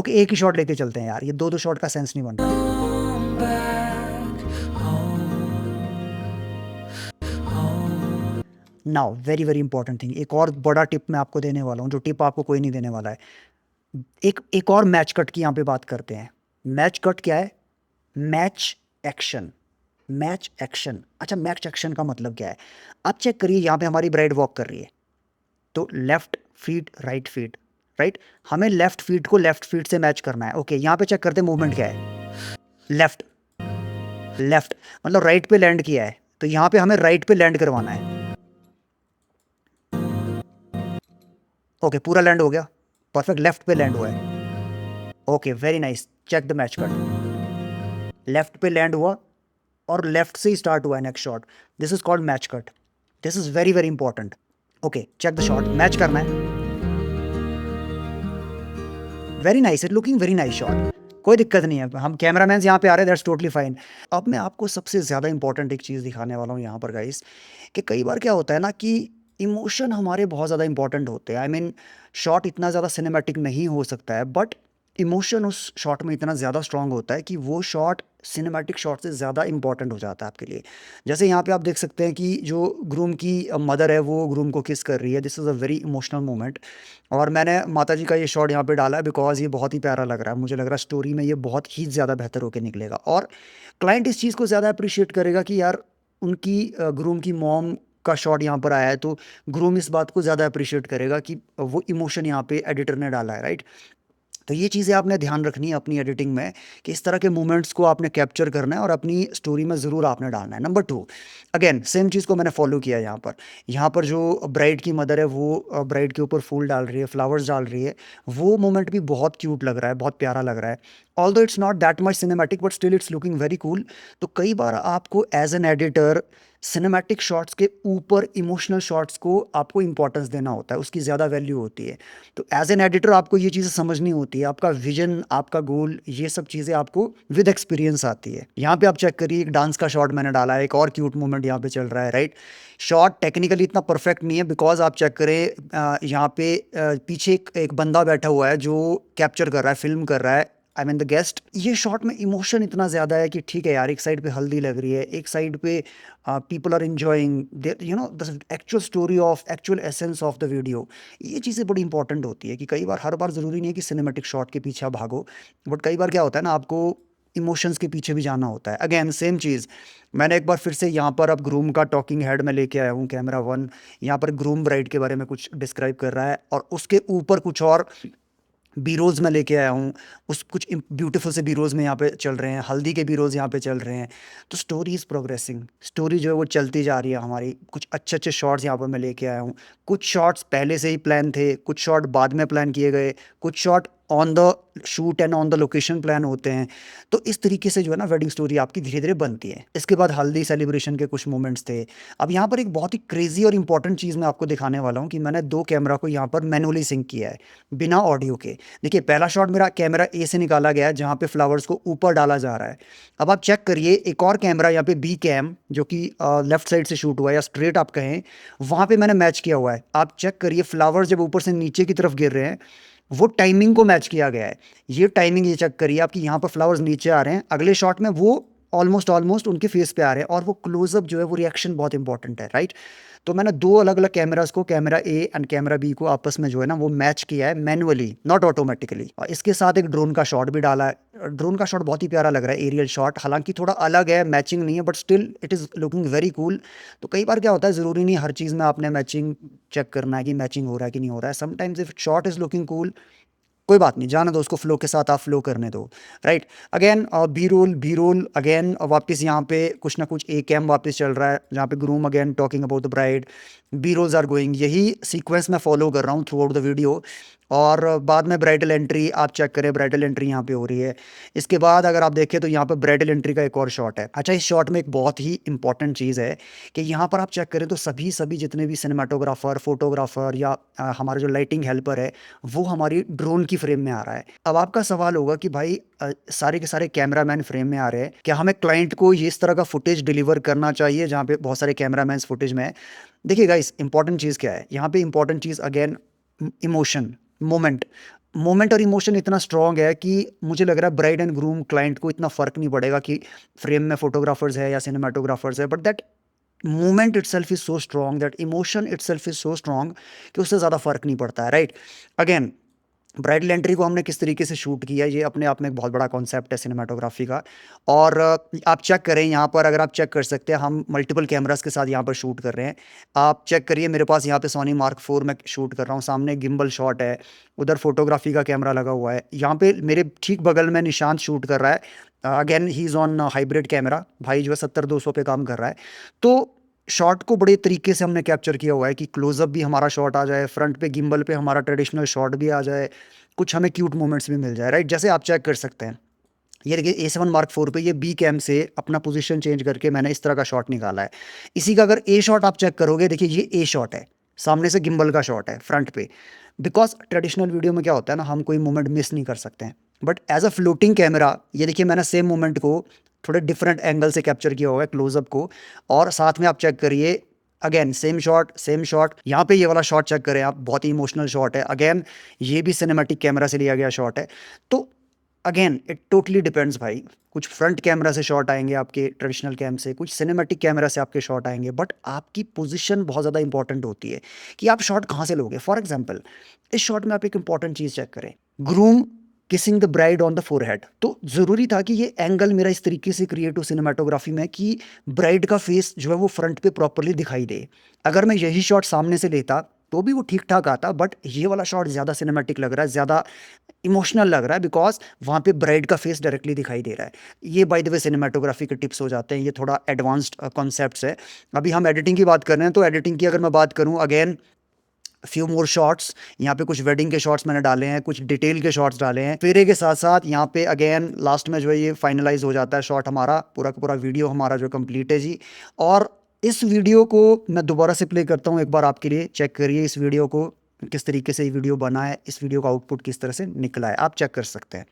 A: Okay, एक ही शॉट लेके चलते हैं यार, ये 2-2 शॉट का सेंस नहीं बन रहा।
C: Come back home, home.
A: Now very very important thing, एक और बड़ा टिप मैं आपको देने वाला हूँ, जो टिप आपको कोई नहीं देने वाला है। एक और मैच कट की यहाँ पे बात करते हैं। मैच कट क्या है? Match action. मैच एक्शन, अच्छा मैच एक्शन का मतलब क्या है? आप चेक करिए, यहाँ पे हमारी ब्राइड वॉक कर रही है, तो left feet right feet, right, हमें लेफ्ट फीट को लेफ्ट फीट से मैच करना है। ओके, यहाँ पे चेक करते हैं मूवमेंट क्या है। लेफ्ट, लेफ्ट मतलब राइट पे लैंड किया है, तो यहाँ पे हमें राइट पे लैंड करवाना है। ओके, पूरा लैंड हो गया, परफेक्ट, लेफ्ट पे लैंड हुआ है। Okay, very nice, check the match cut. Left पे लैंड हुआ और लेफ्ट से ही स्टार्ट हुआ है next shot. This is called match cut. This is very very important. Okay, check the shot, match करना है। Very nice, it looking very nice shot, कोई दिक्कत नहीं है, हम कैमरामैन यहाँ पे आ रहे हैं, दैट्स टोटली फाइन। अब मैं आपको सबसे ज़्यादा इंपॉर्टेंट एक चीज़ दिखाने वाला हूँ यहाँ पर गाइस, कि कई बार क्या होता है ना कि इमोशन हमारे बहुत ज़्यादा इंपॉर्टेंट होते हैं। आई मीन शॉट इतना ज़्यादा सिनेमैटिक नहीं हो सकता है, बट इमोशन उस शॉट में इतना ज़्यादा स्ट्रांग होता है कि वो शॉट सिनेमैटिक शॉट से ज़्यादा इंपॉर्टेंट हो जाता है आपके लिए। जैसे यहाँ पे आप देख सकते हैं कि जो ग्रूम की मदर है वो ग्रूम को किस कर रही है, this is a very emotional moment. और मैंने माता जी का ये शॉट यहाँ पे डाला है बिकॉज ये बहुत ही प्यारा लग रहा है, मुझे लग रहा है स्टोरी में ये बहुत ही ज़्यादा बेहतर होकर निकलेगा, और क्लाइंट इस चीज़ को ज़्यादा अप्रिशिएट करेगा कि यार उनकी ग्रूम की मॉम का शॉट यहाँ पर आया है, तो ग्रूम इस बात को ज़्यादा अप्रिशिएट करेगा कि वो इमोशन यहाँ पे एडिटर ने डाला है, राइट। तो ये चीज़ें आपने ध्यान रखनी है अपनी एडिटिंग में, कि इस तरह के मोमेंट्स को आपने कैप्चर करना है और अपनी स्टोरी में ज़रूर आपने डालना है। नंबर 2, अगेन सेम चीज़ को मैंने फॉलो किया यहाँ पर। यहाँ पर जो ब्राइड की मदर है वो ब्राइड के ऊपर फूल डाल रही है, फ्लावर्स डाल रही है, वो मोमेंट भी बहुत क्यूट लग रहा है, बहुत प्यारा लग रहा है। Although it's not that much cinematic but still it's looking very cool. तो कई बार आपको as an editor cinematic shots के ऊपर इमोशनल शॉट्स को आपको इंपॉर्टेंस देना होता है, उसकी ज़्यादा वैल्यू होती है। तो एज एन एडिटर आपको ये चीज़ें समझनी होती है, आपका विजन, आपका गोल, ये सब चीज़ें आपको विद एक्सपीरियंस आती है। यहाँ पे आप चेक करिए, एक डांस का शॉट मैंने डाला है, एक और क्यूट मोमेंट यहाँ पे चल रहा है, राइट। शॉट टेक्निकली इतना परफेक्ट नहीं है बिकॉज आप चेक करें यहाँ पे पीछे एक बंदा बैठा हुआ है जो कैप्चर कर रहा है, फिल्म कर रहा है, आई मीन द गेस्ट। ये शॉट में इमोशन इतना ज़्यादा है कि ठीक है यार, एक साइड पे हल्दी लग रही है, एक साइड पे people are enjoying you know the actual story of actual essence of the video. ये चीज़ें बड़ी इंपॉर्टेंट होती है कि कई बार, हर बार ज़रूरी नहीं है कि सिनेमैटिक शॉट के पीछे आप भागो, बट कई बार क्या होता है ना, आपको इमोशंस के पीछे भी जाना होता है। अगेन सेम चीज़, मैंने एक बार फिर से यहाँ पर अब ग्रूम का टॉकिंग हेड में लेके आया हूँ, कैमरा 1 यहाँ पर ग्रूम ब्राइड के बारे में कुछ डिस्क्राइब कर रहा है, और उसके ऊपर कुछ और बी रोल्स में लेके आया हूँ, उस कुछ ब्यूटीफुल से बी रोल्स में यहाँ पे चल रहे हैं, हल्दी के बी रोल्स यहाँ पे चल रहे हैं। तो स्टोरी इज़ प्रोग्रेसिंग, स्टोरी जो है वो चलती जा रही है हमारी। कुछ अच्छे अच्छे शॉट्स यहाँ पर मैं लेके आया हूँ, कुछ शॉट्स पहले से ही प्लान थे, कुछ शॉट बाद में प्लान किए गए, कुछ shot on the shoot and on the location plan होते हैं। तो इस तरीके से जो है ना वेडिंग स्टोरी आपकी धीरे धीरे बनती है। इसके बाद हल्दी सेलिब्रेशन के कुछ मोमेंट्स थे। अब यहाँ पर एक बहुत ही क्रेजी और इंपॉर्टेंट चीज़ मैं आपको दिखाने वाला हूँ कि मैंने 2 कैमरा को यहाँ पर मैनुअली सिंक किया है बिना ऑडियो के। देखिए, पहला शॉट मेरा कैमरा ए से निकाला गया है जहाँ पे फ्लावर्स को ऊपर डाला जा रहा है। अब आप चेक करिए, एक और कैमरा यहाँ पे बी कैम जो कि लेफ्ट साइड से शूट हुआ है या स्ट्रेट आप कहें, वहाँ पे मैंने मैच किया हुआ है। आप चेक करिए, फ्लावर्स जब ऊपर से नीचे की तरफ गिर रहे हैं, वो टाइमिंग को मैच किया गया है। ये टाइमिंग ये चेक करिए आपकी, यहाँ पर फ्लावर्स नीचे आ रहे हैं, अगले शॉट में वो ऑलमोस्ट उनके फेस पे आ रहे हैं, और वो क्लोजअप जो है वो रिएक्शन बहुत इंपॉर्टेंट है, राइट। तो मैंने 2 अलग अलग कैमरास को, camera A and camera B को आपस में जो है ना वो मैच किया है मैनुअली, नॉट ऑटोमेटिकली। और इसके साथ एक ड्रोन का शॉट भी डाला है। ड्रोन का शॉट बहुत ही प्यारा लग रहा है, एरियल शॉट, हालांकि थोड़ा अलग है, मैचिंग नहीं है, but still it is looking very cool. तो कई बार क्या होता है, ज़रूरी नहीं हर चीज़ में आपने मैचिंग चेक करना है कि मैचिंग हो रहा है कि नहीं हो रहा है। Sometimes if shot is looking cool, कोई बात नहीं, जाने दो उसको, फ्लो के साथ आप फ्लो करने दो, right. Again B roll again वापस यहाँ पे कुछ ना कुछ ए कैम वापस चल रहा है जहाँ पे groom again talking about the bride, B rolls are going. यही सीक्वेंस मैं फॉलो कर रहा हूँ थ्रू आउट द वीडियो। और बाद में ब्राइडल एंट्री, आप चेक करें, ब्राइडल एंट्री यहाँ पे हो रही है। इसके बाद अगर आप देखें तो यहाँ पर ब्राइडल एंट्री का एक और शॉट है। अच्छा, इस शॉट में एक बहुत ही इंपॉर्टेंट चीज़ है कि यहाँ पर आप चेक करें तो सभी जितने भी सिनेमाटोग्राफर, फोटोग्राफर या हमारा जो लाइटिंग हेल्पर है वो हमारी ड्रोन की फ्रेम में आ रहा है। अब आपका सवाल होगा कि भाई सारे के सारे कैमरामैन फ्रेम में आ रहे हैं, क्या हमें क्लाइंट को ये इस तरह का फुटेज डिलीवर करना चाहिए जहाँ पे बहुत सारे कैमरामैन फुटेज में है? देखिए गाइस, इंपॉर्टेंट चीज़ क्या है यहाँ पे? इंपॉर्टेंट चीज़ अगेन इमोशन, मोमेंट। मोमेंट और इमोशन इतना स्ट्रॉन्ग है कि मुझे लग रहा है ब्राइड एंड ग्रूम क्लाइंट को इतना फ़र्क नहीं पड़ेगा कि फ्रेम में फोटोग्राफर्स है या सिनेमाटोग्राफर्स है, but that moment itself is so strong, that emotion itself is so strong कि उससे ज़्यादा फ़र्क नहीं पड़ता है, राइट। अगेन, ब्राइडल एंट्री को हमने किस तरीके से शूट किया, ये अपने आप में एक बहुत बड़ा कॉन्सेप्ट है सिनेमाटोग्राफी का। और आप चेक करें यहाँ पर, अगर आप चेक कर सकते हैं, हम मल्टीपल कैमरास के साथ यहाँ पर शूट कर रहे हैं। आप चेक करिए, मेरे पास यहाँ पे सोनी मार्क 4 में शूट कर रहा हूँ, सामने गिम्बल शॉट है, उधर फोटोग्राफी का कैमरा लगा हुआ है, यहाँ पे मेरे ठीक बगल में निशांत शूट कर रहा है। Again he is on hybrid camera, भाई जो है 70-200 पे काम कर रहा है। तो शॉट को बड़े तरीके से हमने कैप्चर किया हुआ है कि क्लोजअप भी हमारा शॉट आ जाए, फ्रंट पे गिम्बल पे हमारा ट्रेडिशनल शॉट भी आ जाए, कुछ हमें क्यूट मोमेंट्स भी मिल जाए, राइट। जैसे आप चेक कर सकते हैं, ये देखिए A7 Mark 4 पे ये बी कैम से अपना पोजीशन चेंज करके मैंने इस तरह का शॉट निकाला है। इसी का अगर ए शॉट आप चेक करोगे, देखिए ये ए शॉट है, सामने से गिम्बल का शॉट है फ्रंट पे। बिकॉज ट्रेडिशनल वीडियो में क्या होता है ना, हम कोई मोमेंट मिस नहीं कर सकते हैं, but as a floating camera ये देखिए मैंने सेम मोमेंट को थोड़े डिफरेंट एंगल से कैप्चर किया हुआ है, क्लोजअप को। और साथ में आप चेक करिए, अगेन सेम शॉट, यहाँ पे ये वाला शॉट चेक करें आप, बहुत ही इमोशनल शॉट है। अगेन ये भी सिनेमैटिक कैमरा से लिया गया शॉट है। तो अगेन इट टोटली डिपेंड्स भाई, कुछ फ्रंट कैमरा से शॉट आएंगे आपके ट्रेडिशनल कैम से, कुछ सिनेमैटिक कैमरा से आपके शॉट आएंगे, बट आपकी पोजीशन बहुत ज़्यादा इंपॉर्टेंट होती है कि आप शॉट कहाँ से लोगे। फॉर एग्जांपल, इस शॉट में आप एक इंपॉर्टेंट चीज़ चेक करें, groom kissing the bride on the forehead. तो ज़रूरी था कि ये एंगल मेरा इस तरीके से क्रिएट हो सिनेमाटोग्राफी में कि ब्राइड का फेस जो है वो फ्रंट पे प्रॉपरली दिखाई दे। अगर मैं यही शॉट सामने से लेता तो भी वो ठीक ठाक आता, बट ये वाला शॉट ज़्यादा सिनेमैटिक लग रहा है, ज़्यादा इमोशनल लग रहा है, बिकॉज वहाँ पे ब्राइड का फेस डायरेक्टली दिखाई दे रहा है। ये बाय द वे सिनेमाटोग्राफी के टिप्स हो जाते हैं, ये थोड़ा एडवांस्ड कॉन्सेप्ट्स है। अभी हम एडिटिंग की बात कर रहे हैं, तो एडिटिंग की अगर मैं बात करूँ, अगेन फ्यू मोर शॉट्स, यहाँ पे कुछ वेडिंग के शॉट्स मैंने डाले हैं, कुछ डिटेल के शॉट्स डाले हैं फेरे के साथ साथ। यहाँ पे अगेन लास्ट में जो है ये फाइनलाइज हो जाता है शॉट, हमारा पूरा का पूरा वीडियो हमारा जो कंप्लीट है जी। और इस वीडियो को मैं दोबारा से प्ले करता हूँ एक बार आपके लिए, चेक करिए इस वीडियो को, किस तरीके से ये वीडियो बना है, इस वीडियो का आउटपुट किस तरह से निकला है, आप चेक कर सकते हैं।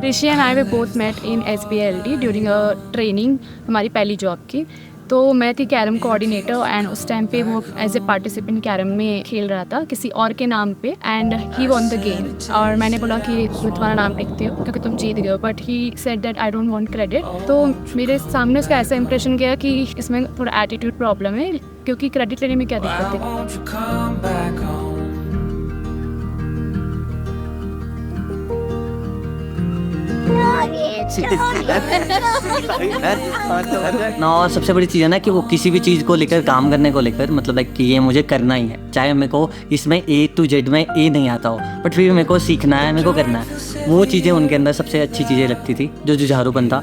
B: Rishi and I we both met in SBLD during a training, हमारी पहली जॉब की। तो मैं थी कैरम कोऑर्डिनेटर एंड उस टाइम पे वो एज ए पार्टिसिपेंट कैरम में खेल रहा था किसी और के नाम पे, and he won the game. और मैंने बोला कि मैं तुम्हारा नाम लिखती हूँ क्योंकि तुम जीत गए हो, but he said that I don't want credit. तो मेरे सामने उसका ऐसा इंप्रेशन गया कि इसमें थोड़ा एटीट्यूड प्रॉब्लम है, क्योंकि क्रेडिट लेने में क्या दिक्कत है।
C: Won't you come back home?
D: ना, और सबसे बड़ी चीज़ है ना कि वो किसी भी चीज़ को लेकर, काम करने को लेकर, मतलब लाइक कि ये मुझे करना ही है, चाहे मेरे को इसमें A to Z में A नहीं आता हो, बट फिर भी मेरे को सीखना है, मेरे को करना है। वो चीज़ें उनके अंदर सबसे अच्छी चीज़ें लगती थी, जो जुझारूपन था।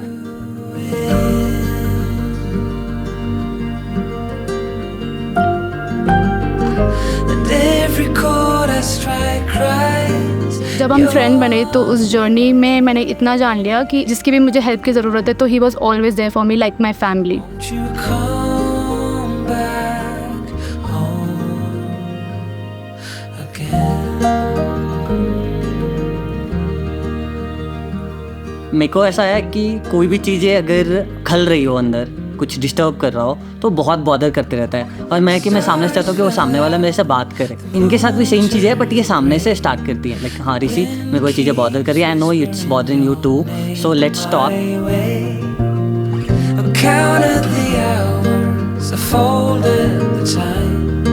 C: And every chord I strike cries.
B: जब हम फ्रेंड बने तो उस जर्नी में मैंने इतना जान लिया कि जिसकी भी मुझे हेल्प की ज़रूरत है तो he was always there for me like my family.
C: Won't you come back home again?
D: मेरे को ऐसा है कि कोई भी चीज़ें अगर खल रही हो अंदर, कुछ डिस्टर्ब कर रहा हो, तो बहुत बॉदर करते रहता है। और मैं सामने से चाहता हूँ कि वो सामने वाला मेरे से बात करे। इनके साथ भी सेम चीज़ है, बट ये सामने से स्टार्ट करती है, लाइक हाँ ऋषि मेरे को ये चीज़ें बॉदर कर रही है, I know it's bothering you too, so let's talk.
C: I counted the hours, I folded the time,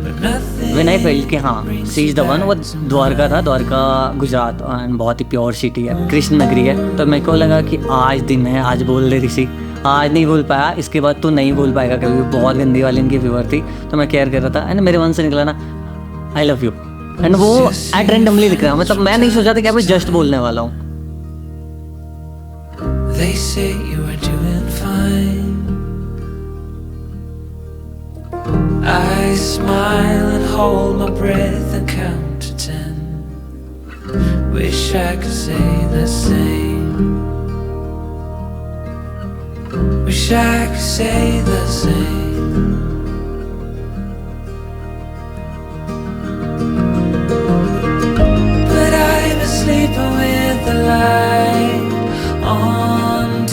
C: but nothing.
D: When I felt कि हाँ सी इज़ द वन। वो द्वारका था, द्वारका गुजरात, एंड बहुत ही प्योर सिटी है, कृष्ण नगरी है। तो मेरे को लगा कि आज दिन है, आज बोल दे ऋषि, आज नहीं बोल पाया, इसके बाद तो नहीं बोल पाएगा कभी। बहुत गंदी वाली इनकी फीवर थी, तो मैं केयर कर रहा था, एंड मेरे मन से निकला ना आई लव यू, एंड वो एट रैंडमली लिख रहा है, मतलब मैं नहीं सोचा था कि मैं जस्ट बोलने वाला हूँ।
C: They say you are doing fine. I smile and hold my breath and count to 10. Wish I could say the same. Wish I could say the same. But I was sleeping with the light on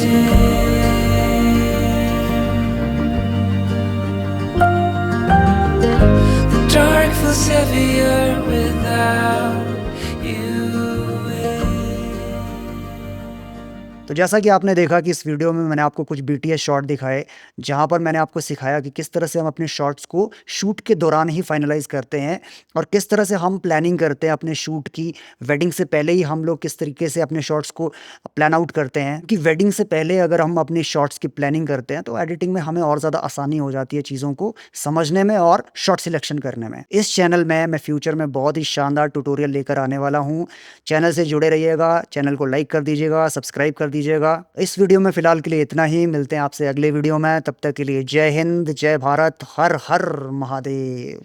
A: तो जैसा कि आपने देखा कि इस वीडियो में मैंने आपको कुछ बीटीएस शॉट दिखाए, जहाँ पर मैंने आपको सिखाया कि किस तरह से हम अपने शॉट्स को शूट के दौरान ही फाइनलाइज़ करते हैं और किस तरह से हम प्लानिंग करते हैं अपने शूट की। वेडिंग से पहले ही हम लोग किस तरीके से अपने शॉट्स को प्लान आउट करते हैं कि वेडिंग से पहले अगर हम अपनी शॉट्स की प्लानिंग करते हैं तो एडिटिंग में हमें और ज़्यादा आसानी हो जाती है चीज़ों को समझने में और शॉट सिलेक्शन करने में। इस चैनल में मैं फ्यूचर में बहुत ही शानदार ट्यूटोरियल लेकर आने वाला हूँ। चैनल से जुड़े रहिएगा, चैनल को लाइक कर दीजिएगा, सब्सक्राइब कर दीजिएगा। इस वीडियो में फ़िलहाल के लिए इतना ही, मिलते हैं आपसे अगले वीडियो में। तब तक के लिए जय हिंद, जय भारत, हर हर महादेव।